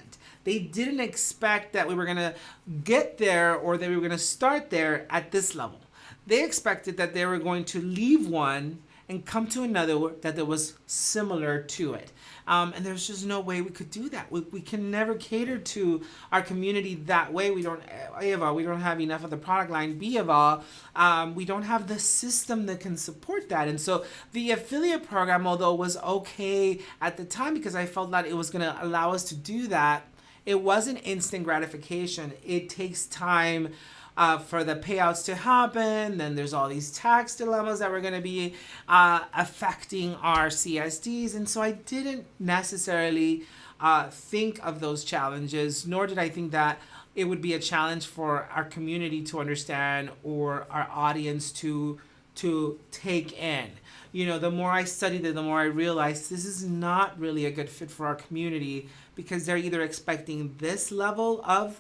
They didn't expect that we were going to get there or that we were going to start there at this level. They expected that they were going to leave one and come to another that was similar to it. And there's just no way we could do that. We can never cater to our community that way. We don't, A of all, we don't have enough of the product line. B of all, we don't have the system that can support that. And so the affiliate program, although was okay at the time because I felt that it was going to allow us to do that, it wasn't instant gratification. It takes time for the payouts to happen. Then there's all these tax dilemmas that were going to be affecting our CSDs. And so I didn't necessarily think of those challenges, nor did I think that it would be a challenge for our community to understand or our audience to take in. You know, the more I studied it, the more I realized this is not really a good fit for our community because they're either expecting this level of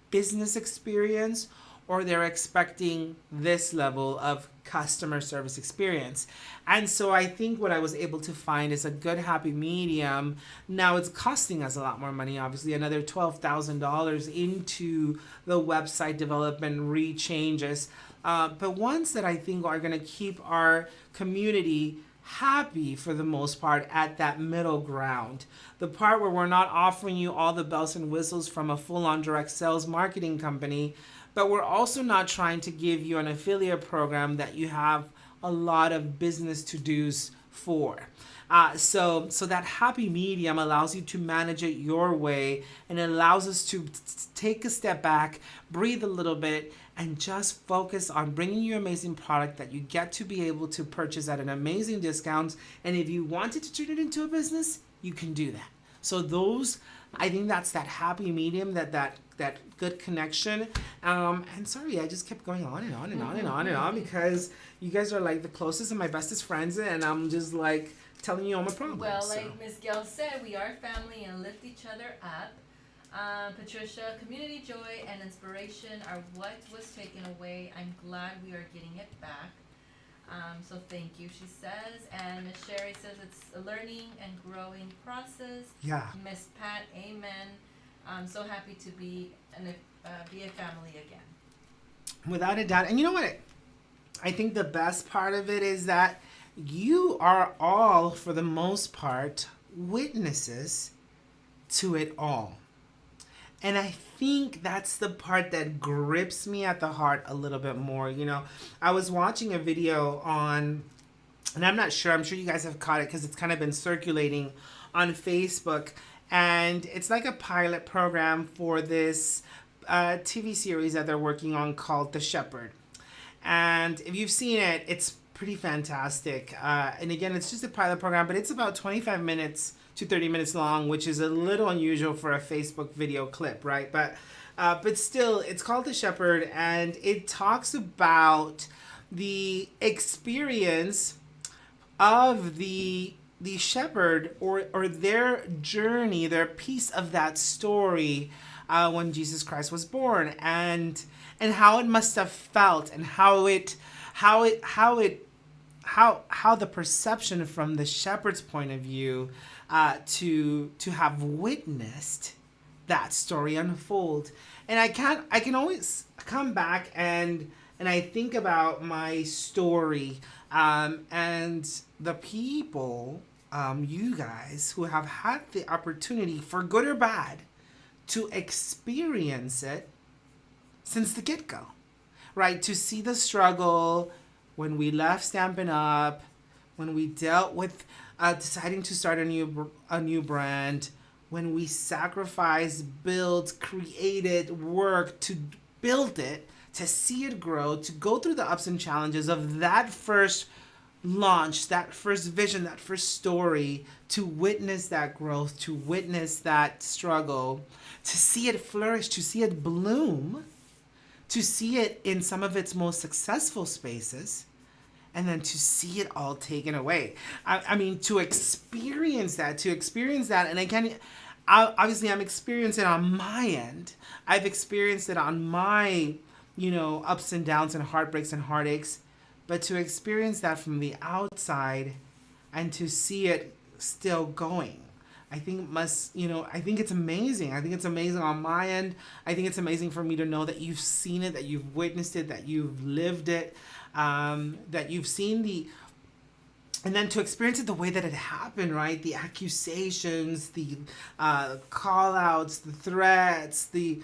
business experience or they're expecting this level of customer service experience. And so I think what I was able to find is a good happy medium. Now it's costing us a lot more money, obviously, another $12,000 into the website development rechanges. But ones that I think are going to keep our community happy for the most part at that middle ground. The part where we're not offering you all the bells and whistles from a full-on direct sales marketing company, but we're also not trying to give you an affiliate program that you have a lot of business to-dos for. So that happy medium allows you to manage it your way and it allows us to take a step back, breathe a little bit, and just focus on bringing you amazing product that you get to be able to purchase at an amazing discount. And if you wanted to turn it into a business, you can do that. So I think that's that happy medium, that good connection. And sorry, I just kept going on and on and on and on and on because you guys are like the closest and my bestest friends, and I'm just like telling you all my problems. Well, like Miss Gail said, we are family and lift each other up. Patricia, community joy and inspiration are what was taken away. I'm glad we are getting it back. So thank you, she says. And Miss Sherry says it's a learning and growing process. Yeah. Miss Pat, amen. I'm so happy to be a family again. Without a doubt. And you know what? I think the best part of it is that you are all, for the most part, witnesses to it all. And I think that's the part that grips me at the heart a little bit more. You know, I was watching a video on, and I'm sure you guys have caught it because it's kind of been circulating on Facebook. And it's like a pilot program for this TV series that they're working on called The Shepherd. And if you've seen it, it's pretty fantastic. And again, it's just a pilot program, but it's about 25 minutes to 30 minutes long, which is a little unusual for a Facebook video clip, right? But still, it's called The Shepherd, and it talks about the experience of the shepherd or their journey, their piece of that story when Jesus Christ was born, and how it must have felt, and how the perception from the shepherd's point of view to have witnessed that story unfold. And I can always come back and I think about my story and the people, you guys, who have had the opportunity, for good or bad, to experience it since the get-go, right? To see the struggle when we left Stampin' Up, when we dealt with deciding to start a new brand, when we sacrificed, built, created, worked to build it, to see it grow, to go through the ups and challenges of that first launch, that first vision, that first story, to witness that growth, to witness that struggle, to see it flourish, to see it bloom, to see it in some of its most successful spaces, and then to see it all taken away. I mean, to experience that, and again, obviously I'm experiencing it on my end. I've experienced it on my, ups and downs and heartbreaks and heartaches. But to experience that from the outside and to see it still going, I think I think it's amazing. I think it's amazing on my end. I think it's amazing for me to know that you've seen it, that you've witnessed it, that you've lived it, that you've seen and then to experience it the way that it happened, right? The accusations, the call outs, the threats, and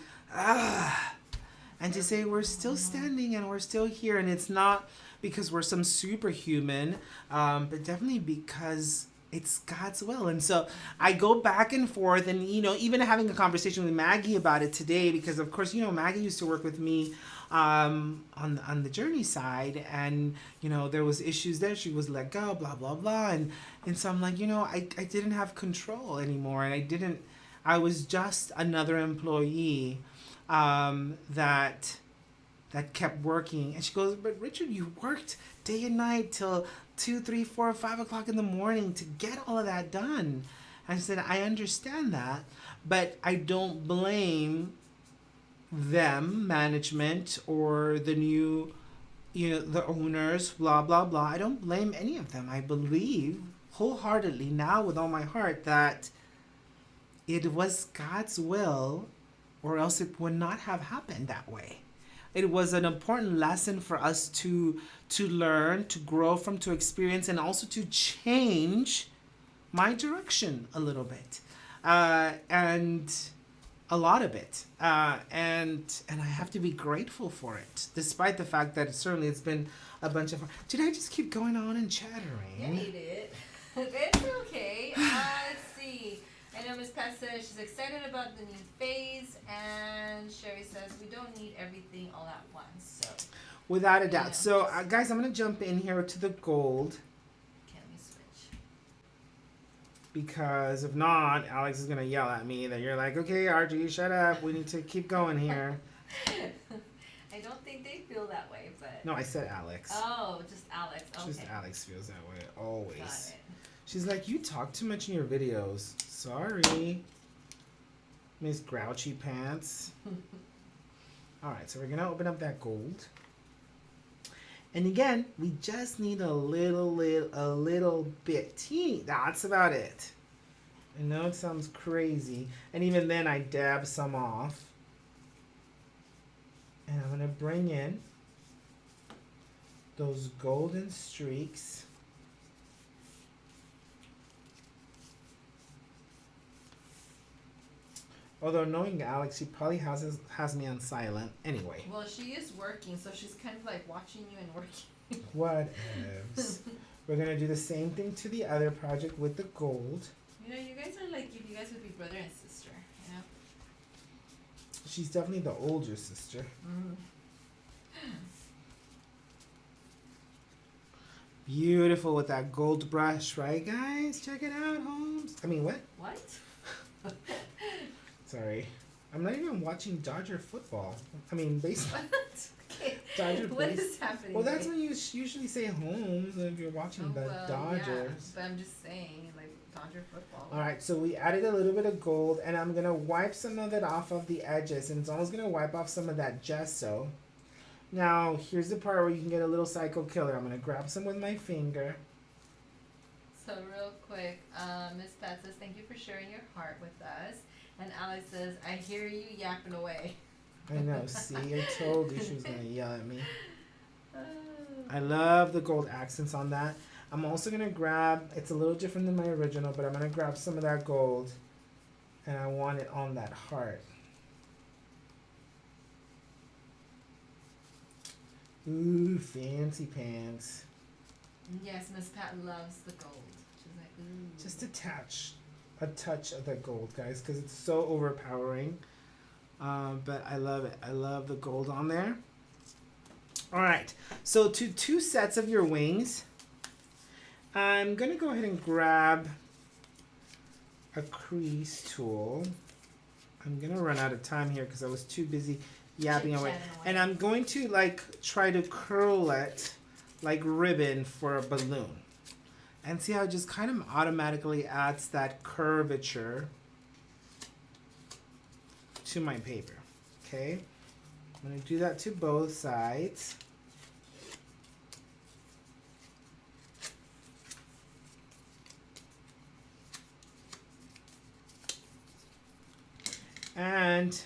to say we're still standing and we're still here. And it's not because we're some superhuman, but definitely because it's God's will. And so I go back and forth and, even having a conversation with Maggie about it today, because of course, Maggie used to work with me on the journey side, and there was issues there. She was let go, blah blah blah, and so I'm like, I didn't have control anymore, and I was just another employee that kept working. And she goes, but Richard, you worked day and night till 2, 3, 4, 5 o'clock in the morning to get all of that done. I said, I understand that, but I don't blame them, management, or the new, the owners, blah, blah, blah. I don't blame any of them. I believe wholeheartedly now with all my heart that it was God's will, or else it would not have happened that way. It was an important lesson for us to learn, to grow from, to experience, and also to change my direction a little bit, and a lot of it, and I have to be grateful for it, despite the fact that it's been a bunch of. Did I just keep going on and chattering? Yeah, you did. It's okay. Let's see. I know Miss Pat says she's excited about the new phase, and Sherry says we don't need everything all at once. So without a doubt. So guys, I'm gonna jump in here to the gold. Can we switch? Because if not, Alex is gonna yell at me that you're like, okay, RG, shut up. We need to keep going here. I don't think they feel that way, but no, I said Alex. Oh, just Alex. Okay. Just Alex feels that way always. Got it. She's like, you talk too much in your videos. Sorry, Miss Grouchy Pants. All right, so we're gonna open up that gold. And again, we just need a little bit. Teeny, that's about it. I know it sounds crazy. And even then I dab some off. And I'm gonna bring in those golden streaks. Although knowing Alex, she probably has me on silent anyway. Well, she is working, so she's kind of like watching you and working. Whatevs. We're gonna do the same thing to the other project with the gold. You guys are like, you guys would be brother and sister, She's definitely the older sister. Mm-hmm. Beautiful with that gold brush, right, guys? Check it out, Holmes. I mean, what? What? Sorry. I'm not even watching Dodger football. I mean, baseball. Okay. Dodger What is happening? Well, that's when you usually say Holmes if you're watching the Dodgers. Yeah, but I'm just saying, like, Dodger football. All right, so we added a little bit of gold, and I'm going to wipe some of it off of the edges, and it's almost going to wipe off some of that gesso. Now, here's the part where you can get a little psycho killer. I'm going to grab some with my finger. So real quick, Miss Pat says, thank you for sharing your heart with us. And Alex says, I hear you yapping away. I know, see, I told you she was going to yell at me. I love the gold accents on that. I'm also going to grab, it's a little different than my original, but I'm going to grab some of that gold. And I want it on that heart. Ooh, fancy pants. Yes, Miss Pat loves the gold. She's like, ooh. Just a touch of that gold, guys, because it's so overpowering. But I love it. I love the gold on there. All right, so to 2 sets of your wings, I'm going to go ahead and grab a crease tool. I'm going to run out of time here because I was too busy yapping away. And I'm going to try to curl it like ribbon for a balloon. And see how it just kind of automatically adds that curvature to my paper. Okay, I'm going to do that to both sides. And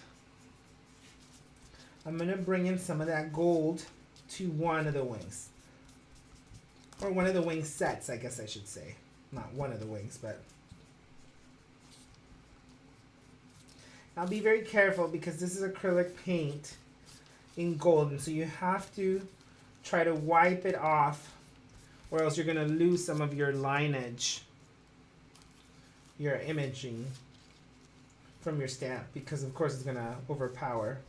I'm going to bring in some of that gold to one of the wings. Or one of the wing sets, I guess I should say. Not one of the wings, but... Now be very careful because this is acrylic paint in gold, and so you have to try to wipe it off or else you're going to lose some of your lineage, your imaging from your stamp, because of course it's going to overpower.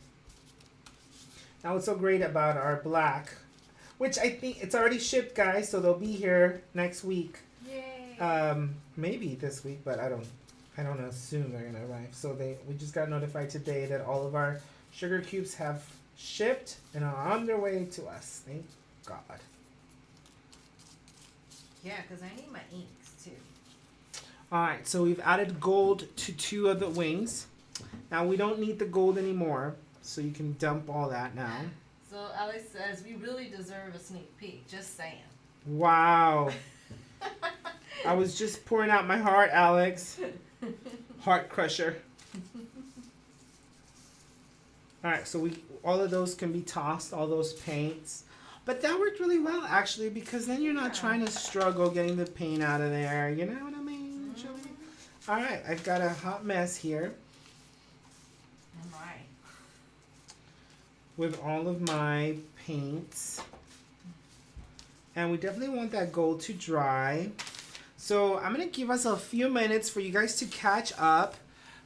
Now what's so great about our black, which I think it's already shipped, guys, so they'll be here next week. Yay! Maybe this week, but I don't assume they're gonna arrive. So we just got notified today that all of our sugar cubes have shipped and are on their way to us. Thank God. Yeah, because I need my inks too. Alright, so we've added gold to 2 of the wings. Now we don't need the gold anymore, so you can dump all that now. So Alex says we really deserve a sneak peek. Just saying. Wow. I was just pouring out my heart, Alex. Heart crusher. Alright, so all of those can be tossed, all those paints. But that worked really well, actually, because then you're not trying to struggle getting the paint out of there. You know what I mean? Alright, I've got a hot mess here. Alright. With all of my paints. And we definitely want that gold to dry. So I'm going to give us a few minutes for you guys to catch up.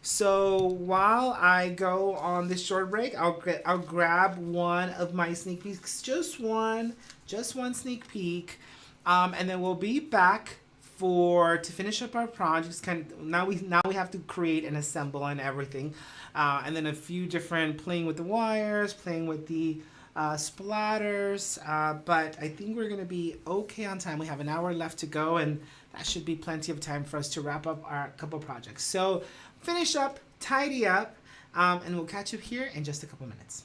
So while I go on this short break, I'll grab one of my sneak peeks, just one sneak peek, and then we'll be back to finish up our projects. Now we have to create and assemble and everything, and then a few different playing with the wires, playing with the splatters, but I think we're gonna be okay on time. We have an hour left to go, and that should be plenty of time for us to wrap up our couple projects. So finish up, tidy up, and we'll catch up here in just a couple minutes.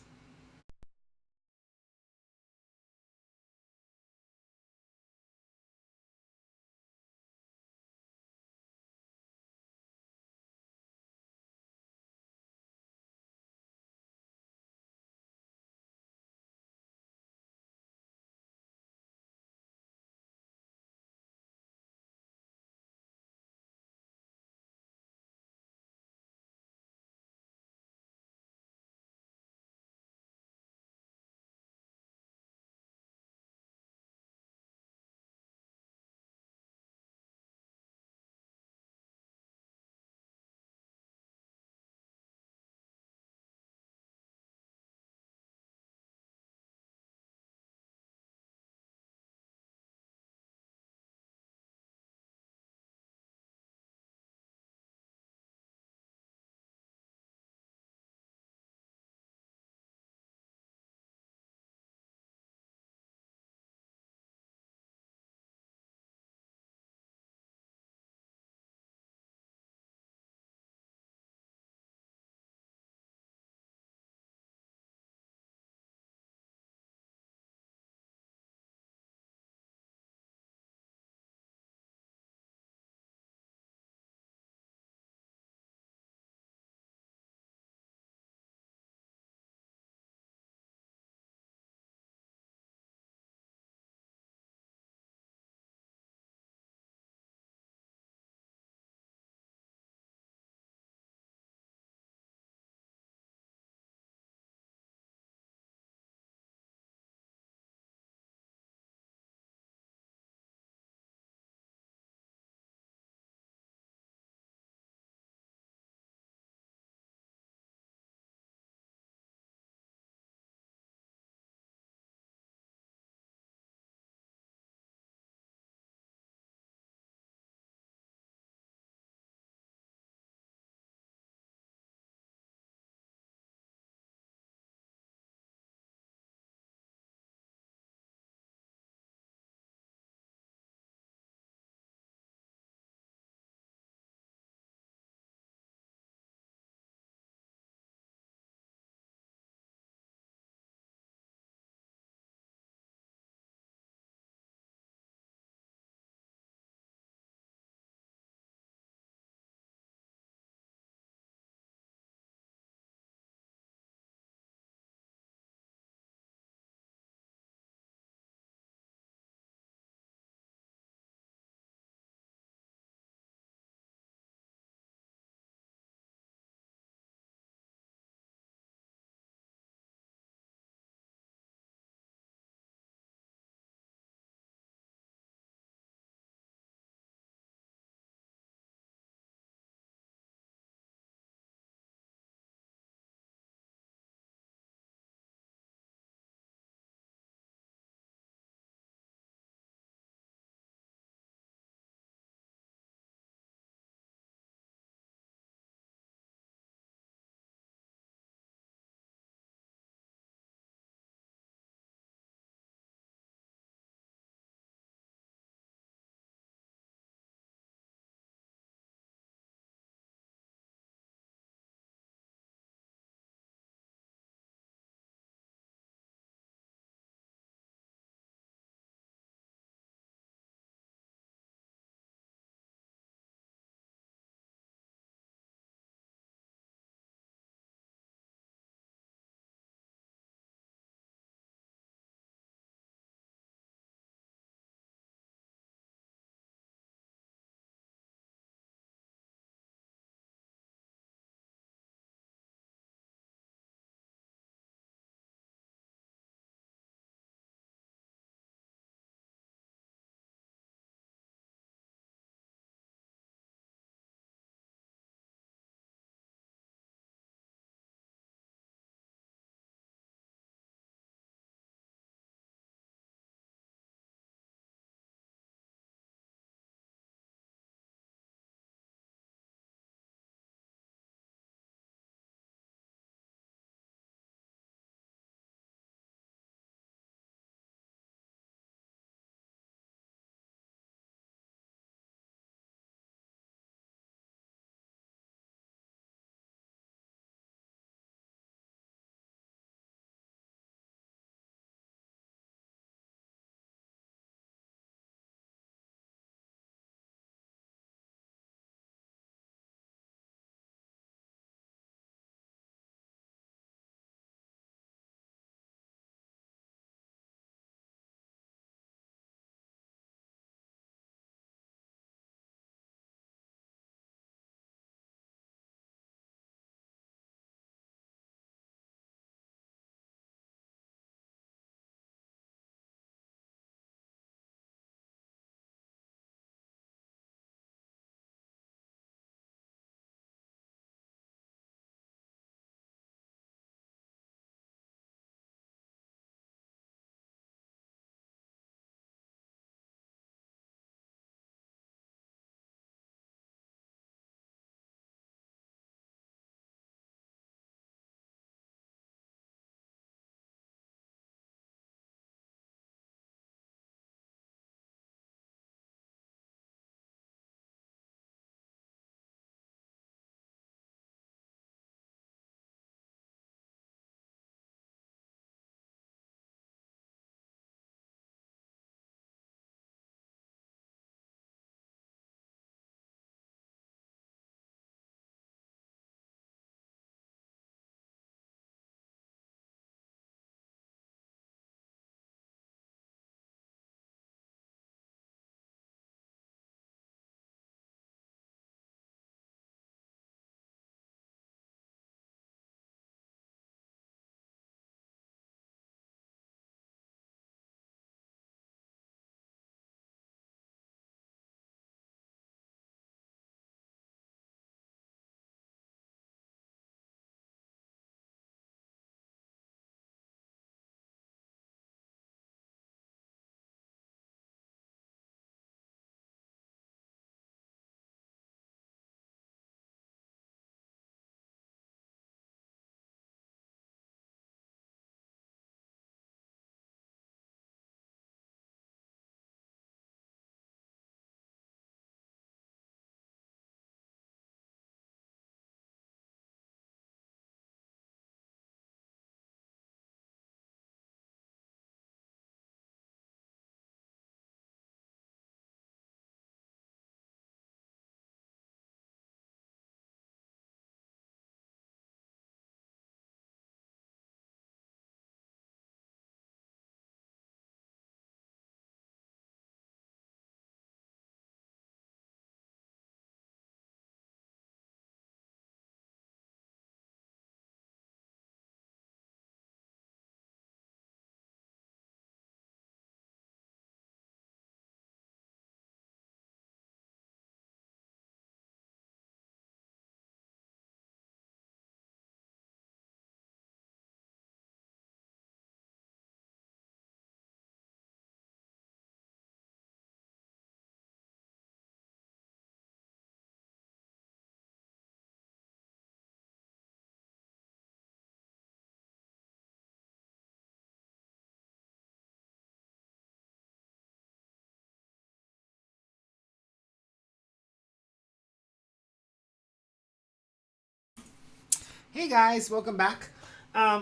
Hey guys, welcome back.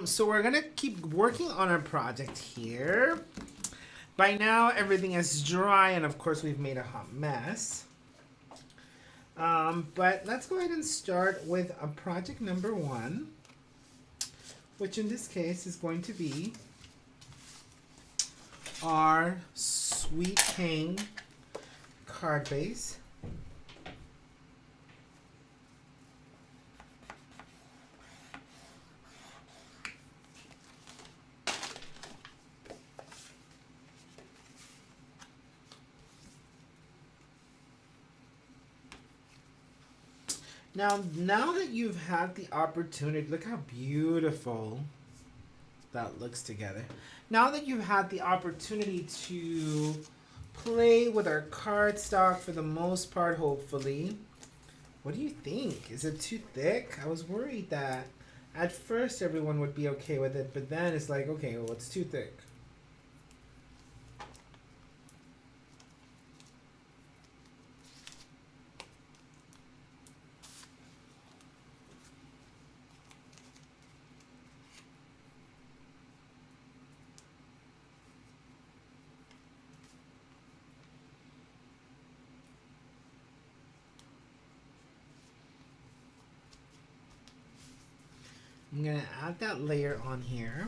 So we're gonna keep working on our project here. By now everything is dry and of course we've made a hot mess. But let's go ahead and start with a project number 1, which in this case is going to be our Sweet Tang card base. Now that you've had the opportunity, look how beautiful that looks together. Now that you've had the opportunity to play with our cardstock for the most part, hopefully, what do you think? Is it too thick? I was worried that at first everyone would be okay with it, but then it's like, okay, well, it's too thick. I'm gonna add that layer on here.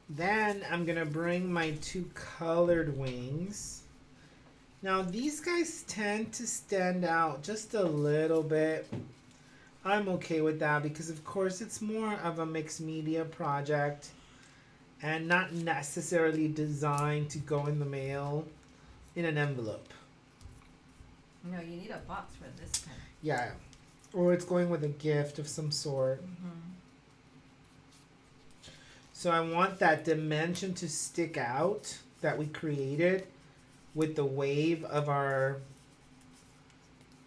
Then I'm gonna bring my 2 colored wings. Now these guys tend to stand out just a little bit. I'm okay with that because of course it's more of a mixed media project and not necessarily designed to go in the mail in an envelope. No, you need a box for this kind. Yeah. Or it's going with a gift of some sort. So I want that dimension to stick out that we created with the wave of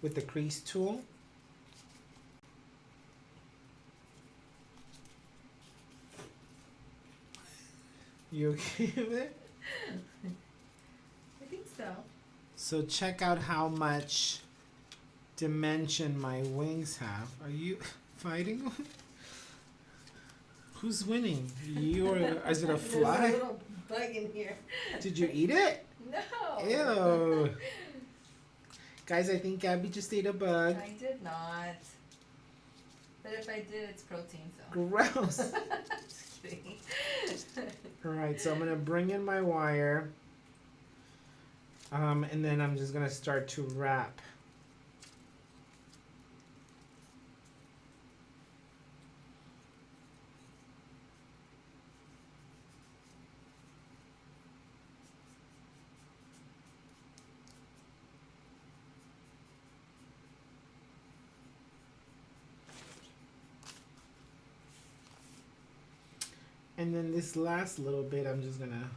with the crease tool. You okay with it? I think so. So check out how much dimension my wings have. Are you fighting? Who's winning? You or is it a fly? There's a little bug in here. Did you eat it? No. Ew. Guys, I think Gabby just ate a bug. I did not. But if I did, it's protein, so. Gross. Just kidding. Alright, so I'm going to bring in my wire. And then I'm just going to start to wrap. And then this last little bit, I'm just gonna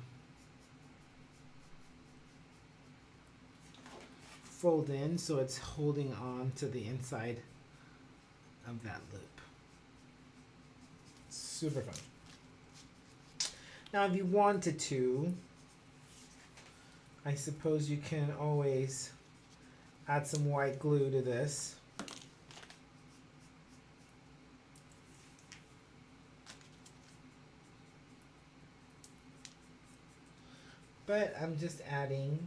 fold in so it's holding on to the inside of that loop. Super fun. Now, if you wanted to, I suppose you can always add some white glue to this. But I'm just adding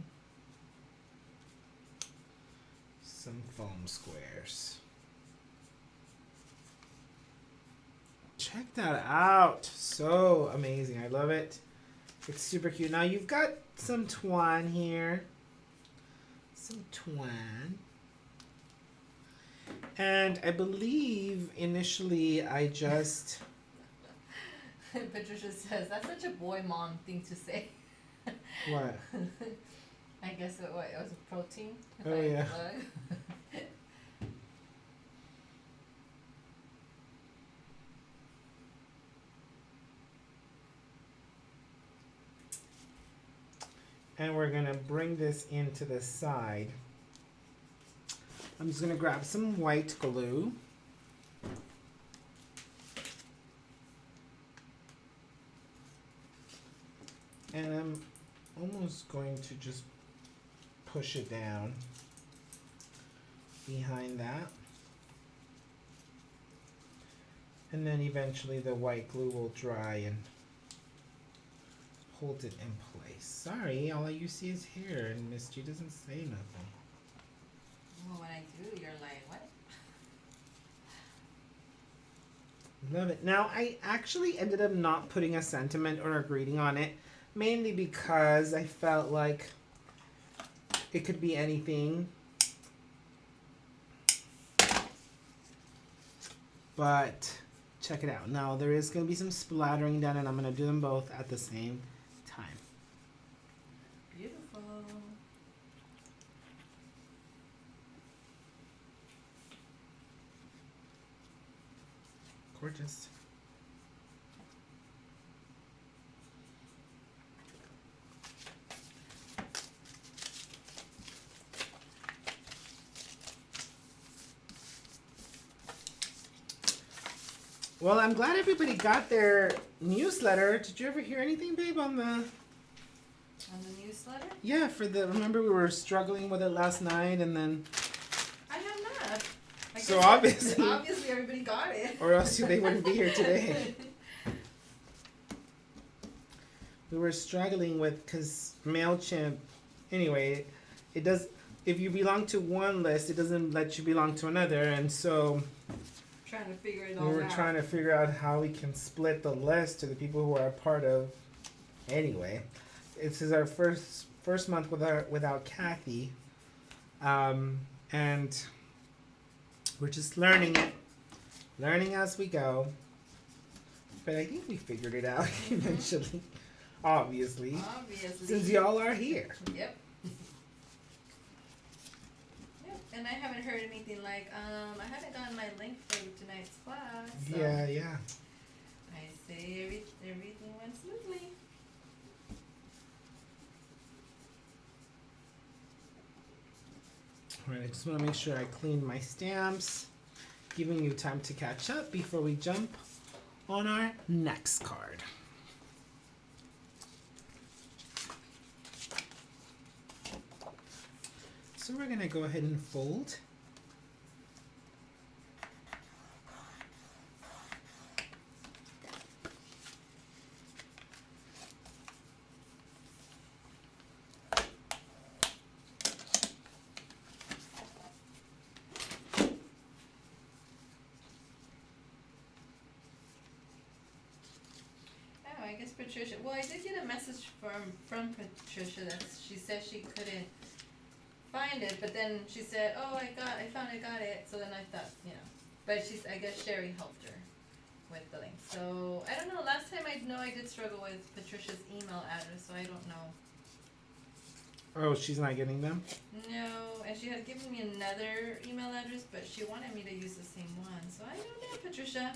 some foam squares. Check that out. So amazing. I love it. It's super cute. Now you've got some twine here. Some twine. And I believe initially I just... Patricia says, that's such a boy mom thing to say. What? I guess it was protein. Oh, yeah. And we're gonna bring this into the side. I'm just gonna grab some white glue. And I'm almost going to just push it down behind that. And then eventually the white glue will dry and hold it in place. Sorry, all you see is hair and Miss G doesn't say nothing. Well, when I do, you're like, what? Love it. Now, I actually ended up not putting a sentiment or a greeting on it, mainly because I felt like it could be anything. But check it out. Now, there is going to be some splattering done, and I'm going to do them both at the same time. Beautiful. Gorgeous. Well, I'm glad everybody got their newsletter. Did you ever hear anything, babe, on the... On the newsletter? Yeah, for the... Remember we were struggling with it last night and then... I have not. I So guess obviously... Obviously everybody got it. Or else they wouldn't be here today. We were struggling with... Because MailChimp... Anyway, it does... If you belong to one list, it doesn't let you belong to another. And so... Trying to figure it all We were out. trying to figure out how we can split the list to the people who are a part of. Anyway, this is our first month without Kathy, and we're just learning as we go. But I think we figured it out eventually. Obviously, since y'all are here. Yep. And I haven't heard anything like, I haven't gotten my link for tonight's class. So Yeah. I say everything went smoothly. Alright, I just want to make sure I clean my stamps, giving you time to catch up before we jump on our next card. So we're going to go ahead and fold. Oh, I guess Patricia. Well, I did get a message from Patricia that she said she couldn't find it, but then she said, "Oh, I got it." So then I thought, but I guess Sherry helped her with the link. So I don't know. Last time I did struggle with Patricia's email address, so I don't know. Oh, she's not getting them? No, and she had given me another email address, but she wanted me to use the same one. So I don't know, Patricia.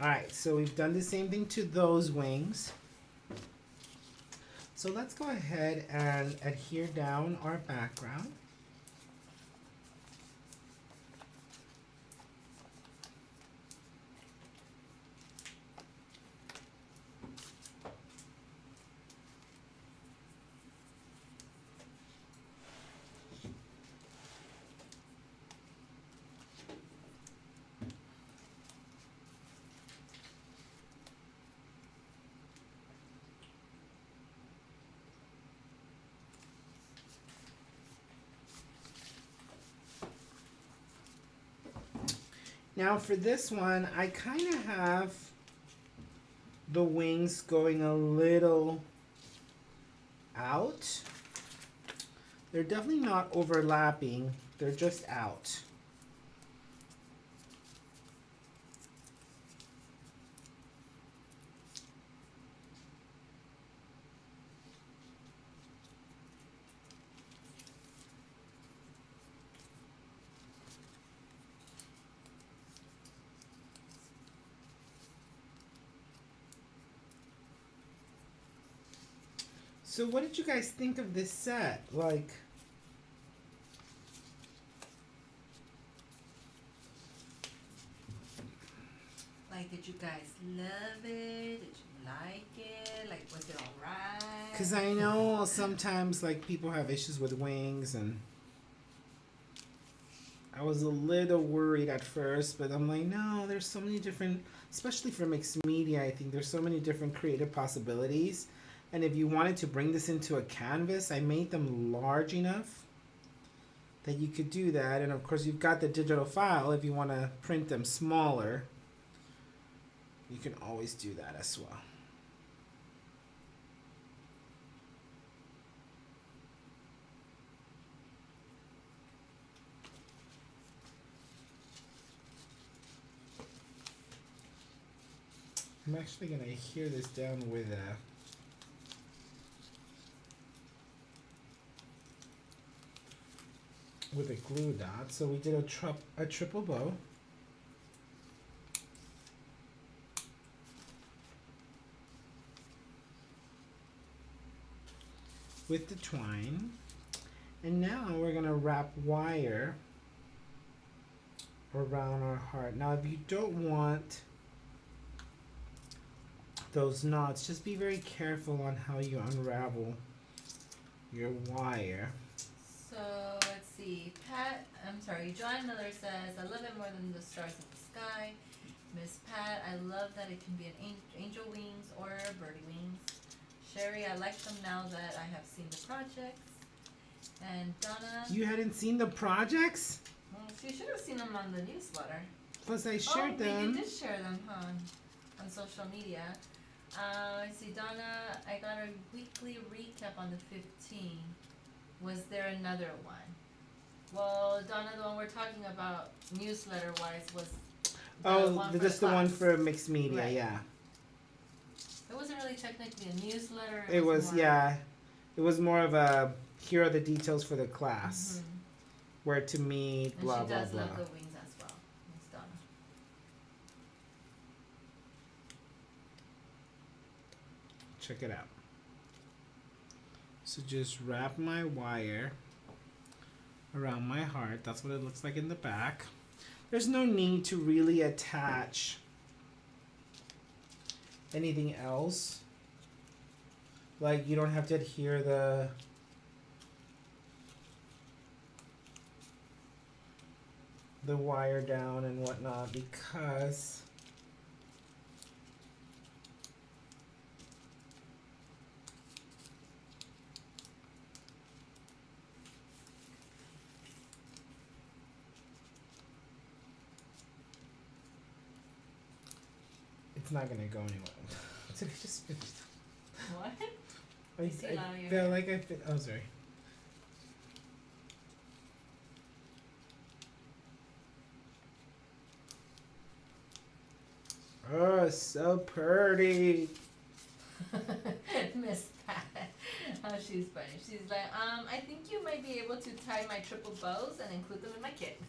Alright, so we've done the same thing to those wings. So let's go ahead and adhere down our background. Now for this one, I kind of have the wings going a little out. They're definitely not overlapping, they're just out. So what did you guys think of this set? Like, Like, did you guys love it? Did you like it? Like, was it alright? Because I know sometimes like people have issues with wings, and I was a little worried at first, but I'm like, no, there's so many different, especially for mixed media, I think there's so many different creative possibilities. And if you wanted to bring this into a canvas, I made them large enough that you could do that. And of course, you've got the digital file. If you want to print them smaller, you can always do that as well. I'm actually going to adhere this down with a glue dot. So we did a triple bow. With the twine. And now we're going to wrap wire around our heart. Now if you don't want those knots, just be very careful on how you unravel your wire. So let's see. Joanne Miller says, I love it more than the stars in the sky. Miss Pat, I love that it can be an angel wings or birdie wings. Sherry, I like them now that I have seen the projects. And Donna, You hadn't seen the projects? you should have seen them on the newsletter. Plus I shared them. You did share them, huh? On social media. I see Donna, I got a weekly recap on the 15th. Was there another one? Well, Donna, the one we're talking about newsletter wise was Just the one class. for mixed media, Right. yeah. It wasn't really technically a newsletter. It was, more, yeah. It was more of a, here are the details for the class. Mhm. Where to meet, And blah, she blah, does blah. love the wings as well. Miss Donna. Check it out. So just wrap my wire around my heart. That's what it looks like in the back. There's no need to really attach anything else. Like you don't have to adhere the wire down and whatnot, because it's not gonna go anywhere. Did I just finish? What? I see a lot of your feel hair. like I fit. Oh, sorry. Oh, so pretty. Miss Pat. Oh, she's funny. She's like, I think you might be able to tie my triple bows and include them in my kit.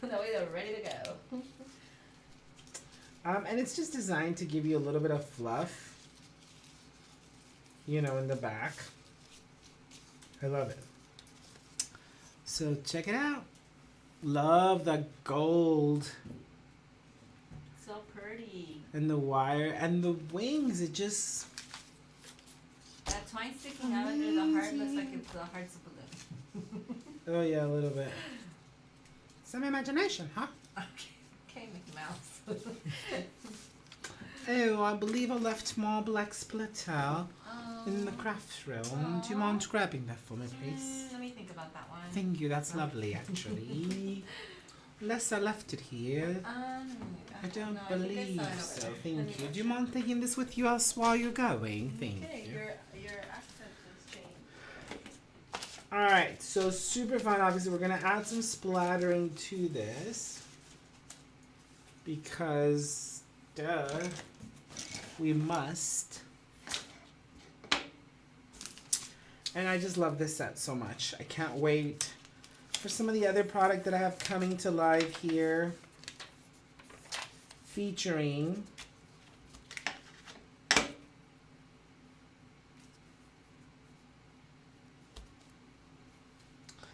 That way they're ready to go. And it's just designed to give you a little bit of fluff, you know, in the back. I love it. So check it out. Love the gold So pretty. and the wire and the wings. It just, That twine sticking out under the heart looks like it's the heart's a balloon. oh yeah, a little bit. Some imagination, huh? Okay, Mickey Mouse. Oh, I believe I left small black splitter in the craft room. Do you mind grabbing that for me, please? Let me think about that one. Thank you, that's lovely actually. Unless I left it here. I don't no, I think I believe saw it over so. there. Thank Let me you. go Do you check. mind taking this with you else while you're going? Thank Okay, you. your accent has changed. Alright, so super fun. Obviously, we're going to add some splattering to this. Because, duh, we must. And I just love this set so much. I can't wait for some of the other product that I have coming to life here. Featuring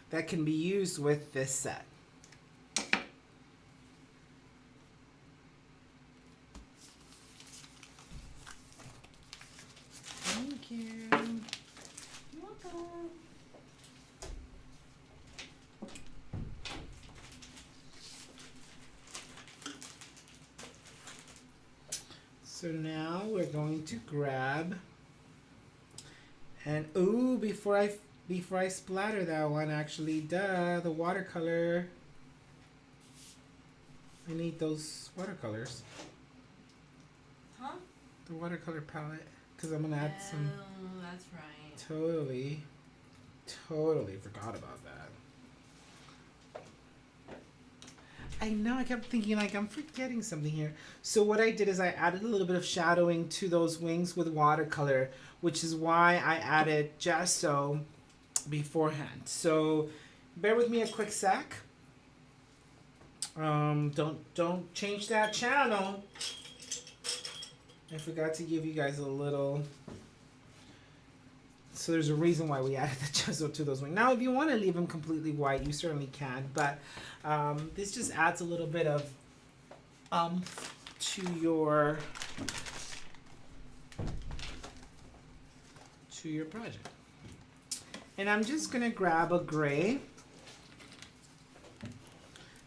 that can be used with this set. So now we're going to grab, and ooh, before I splatter that one, actually, the watercolor. I need those watercolors. Huh? The watercolor palette, because I'm gonna add some. Oh, that's right. Totally forgot about that. I know, I kept thinking like I'm forgetting something here. So what I did is I added a little bit of shadowing to those wings with watercolor, which is why I added gesso beforehand. So bear with me a quick sec. Don't change that channel. I forgot to give you guys a little. So there's a reason why we added the gesso to those wings. Now, if you want to leave them completely white, you certainly can. But this just adds a little bit of to your project. And I'm just gonna grab a gray,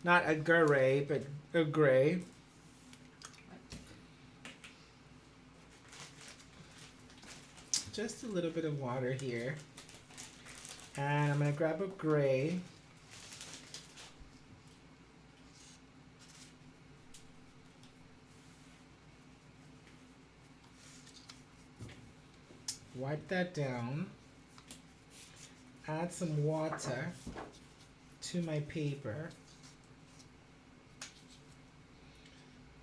not a gray, but a gray. Just a little bit of water here. And I'm going to grab a gray. Wipe that down. Add some water to my paper.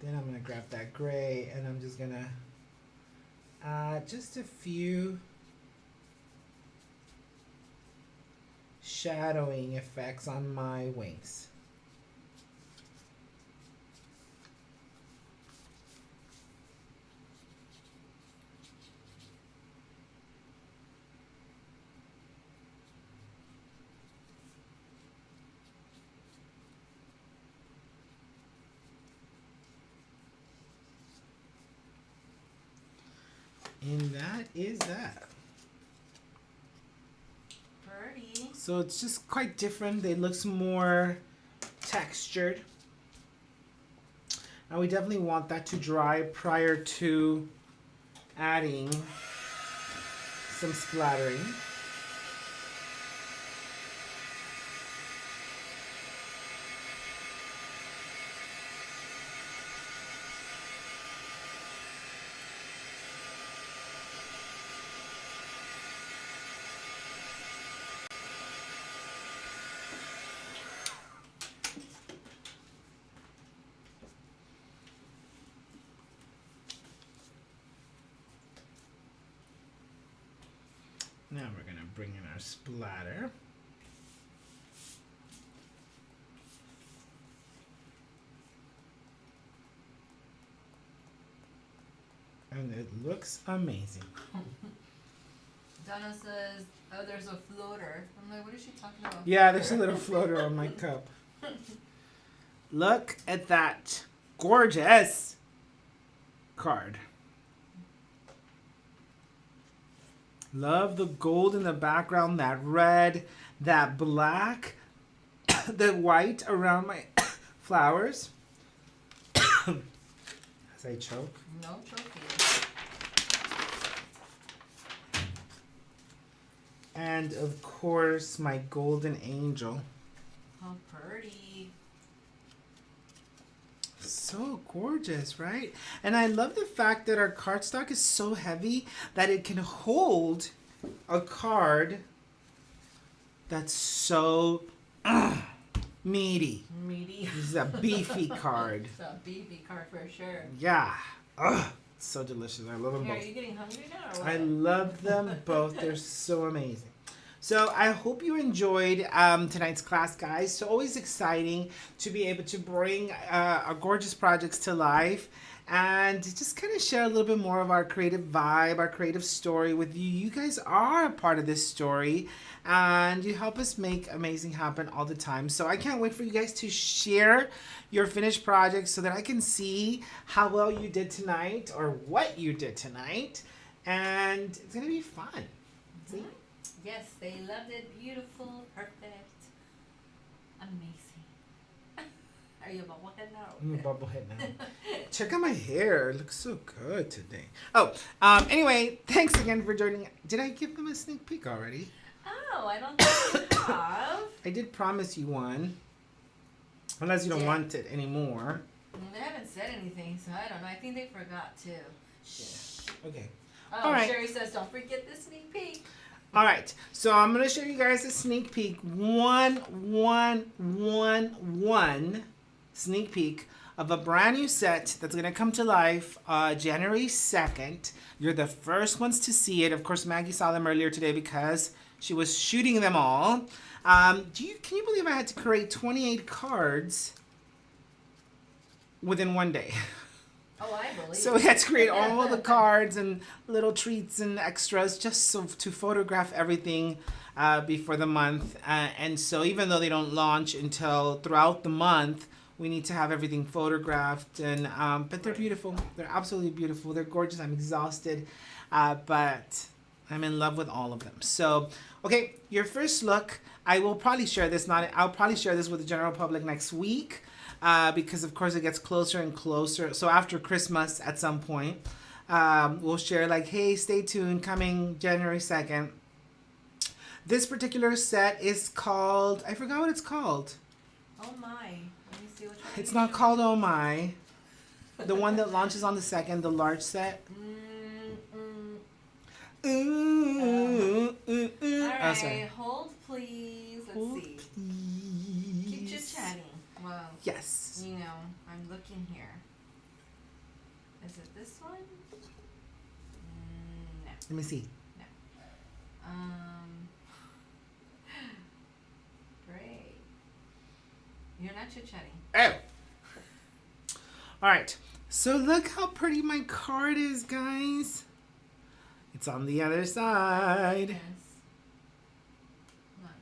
Then I'm going to grab that gray and I'm just going to just a few shadowing effects on my wings. And that is that. Pretty. So it's just quite different. It looks more textured. Now we definitely want that to dry prior to adding some splattering. Now we're going to bring in our splatter. And it looks amazing. Donna says, oh, there's a floater. I'm like, what is she talking about? Yeah, there's a little floater on my cup. Look at that gorgeous card. Love the gold in the background, that red, that black, the white around my flowers. As I choke. No choking. And of course, my golden angel. How pretty. So gorgeous, right? And I love the fact that our cardstock is so heavy that it can hold a card that's so meaty. Meaty. This is a beefy card. It's a beefy card for sure. Yeah. It's so delicious. I love them Here, are both. you getting hungry now or what? I love them both. They're so amazing. So I hope you enjoyed tonight's class, guys. So always exciting to be able to bring our gorgeous projects to life and just kind of share a little bit more of our creative vibe, our creative story with you. You guys are a part of this story and you help us make amazing happen all the time. So I can't wait for you guys to share your finished projects so that I can see how well you did tonight or what you did tonight. And it's going to be fun. See? Yes, they loved it. Beautiful, perfect, amazing. Are you a bubblehead now? I'm a bubblehead now. Check out my hair. It looks so good today. Oh, anyway, thanks again for joining. Did I give them a sneak peek already? Oh, I don't think you have. I did promise you one. Unless you don't Yeah. want it anymore. They haven't said anything, so I don't know. I think they forgot too. Okay. Oh, All right. Sherry says, don't forget the sneak peek. All right. So I'm going to show you guys a sneak peek. One sneak peek of a brand new set that's going to come to life January 2nd. You're the first ones to see it. Of course, Maggie saw them earlier today because she was shooting them all. Can you believe I had to create 28 cards within one day? Oh, I believe. So we had to create all the cards and little treats and extras just so to photograph everything before the month. And so even though they don't launch until throughout the month, we need to have everything photographed. And but they're beautiful. They're absolutely beautiful. They're gorgeous. I'm exhausted, but I'm in love with all of them. So, okay, your first look. I will probably share this. I'll probably share this with the general public next week. Because of course it gets closer and closer. So after Christmas at some point, we'll share like, hey, stay tuned, coming January 2nd. This particular set is called, I forgot what it's called. Oh my. Let me see which one. It's not called Oh My. The one that launches on the 2nd, the large set. All Oh, sorry. right, hold please. Let's Hold, see. please. Keep chit chatting. Well, Yes. you know, I'm looking here. Is it this one? No. Let me see. Great. You're not chit chatting. Oh. All right. So look how pretty my card is, guys. It's on the other side. Yes. Hold on.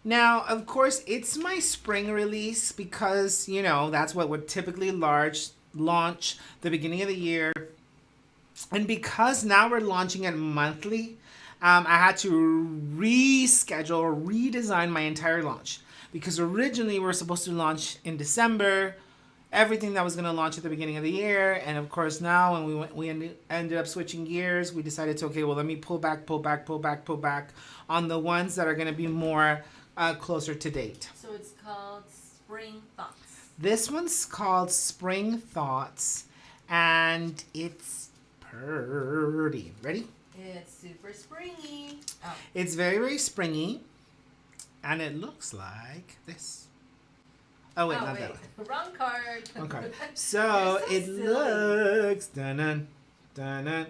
Now, of course, it's my spring release because, you know, that's what would typically launch the beginning of the year. And because now we're launching it monthly, I had to reschedule or redesign my entire launch. Because originally we were supposed to launch in December, everything that was going to launch at the beginning of the year. And of course now when we ended up switching gears, we decided to, okay, well, let me pull back on the ones that are going to be more closer to date. So it's called Spring Thoughts. This one's called Spring Thoughts, and it's pretty. Ready? It's super springy. Oh. It's very, very springy, and it looks like this. Oh, wait, not that one. Wrong card. Okay. So You're it silly. looks dun dun.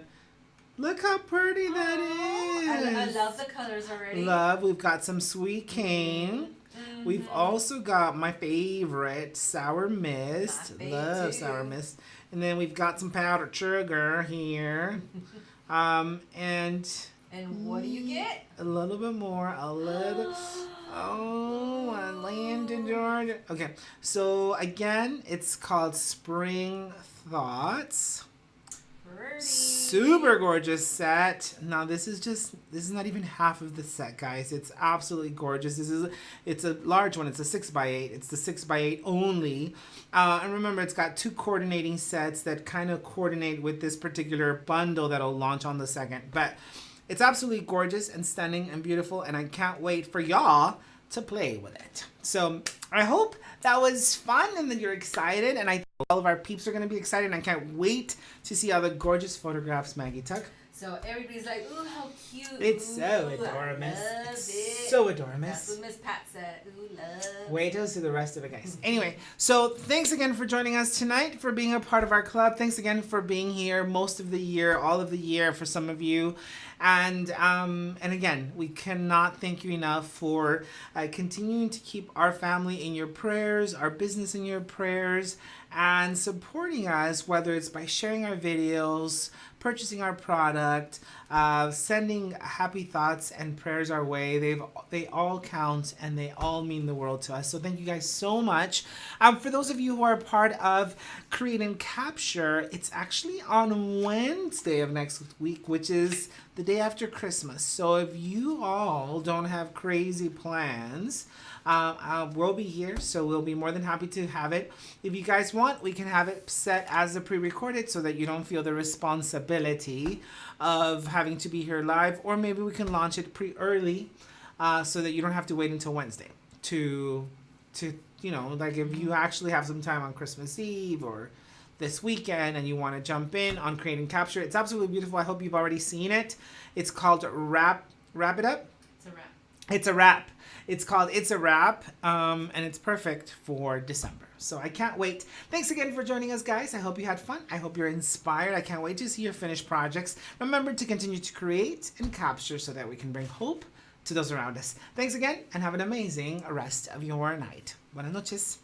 Look how pretty that is. I love the colors already. Love. We've got some sweet cane. Mhm. We've also got my favorite sour mist. My fave Love too. sour mist. And then we've got some powdered sugar here. And And what do you get? a little bit more. A little. Oh, Atlanta, Georgia. Okay, so again, it's called Spring Thoughts. Pretty. Super gorgeous set. Now this is not even half of the set, guys. It's absolutely gorgeous. It's a large one. It's a 6x8. It's the 6x8 only. And remember, it's got two coordinating sets that kind of coordinate with this particular bundle that'll launch on the 2nd. But it's absolutely gorgeous and stunning and beautiful, and I can't wait for y'all to play with it. So I hope that was fun and that you're excited, and I think all of our peeps are going to be excited, and I can't wait to see all the gorgeous photographs Maggie took. So everybody's like, ooh, how cute. It's so Ooh, I adorable. love It's it. so adorable. That's what Miss Pat said. Ooh, love. Wait till you see the rest of it, guys. Anyway, so thanks again for joining us tonight, for being a part of our club. Thanks again for being here most of the year, all of the year for some of you. And again, we cannot thank you enough for continuing to keep our family in your prayers, our business in your prayers, and supporting us, whether it's by sharing our videos, purchasing our product, sending happy thoughts and prayers our way. They all count and they all mean the world to us. So thank you guys so much. For those of you who are part of Create and Capture, it's actually on Wednesday of next week, which is the day after Christmas. So if you all don't have crazy plans, We'll be here, so we'll be more than happy to have it. If you guys want, we can have it set as a pre-recorded so that you don't feel the responsibility of having to be here live, or maybe we can launch it pre-early so that you don't have to wait until Wednesday to like if you actually have some time on Christmas Eve or this weekend and you want to jump in on Create and Capture. It's absolutely beautiful. I hope you've already seen it. It's called Wrap It Up. It's a wrap. It's a wrap. It's called It's a Wrap, and it's perfect for December. So I can't wait. Thanks again for joining us, guys. I hope you had fun. I hope you're inspired. I can't wait to see your finished projects. Remember to continue to create and capture so that we can bring hope to those around us. Thanks again, and have an amazing rest of your night. Buenas noches.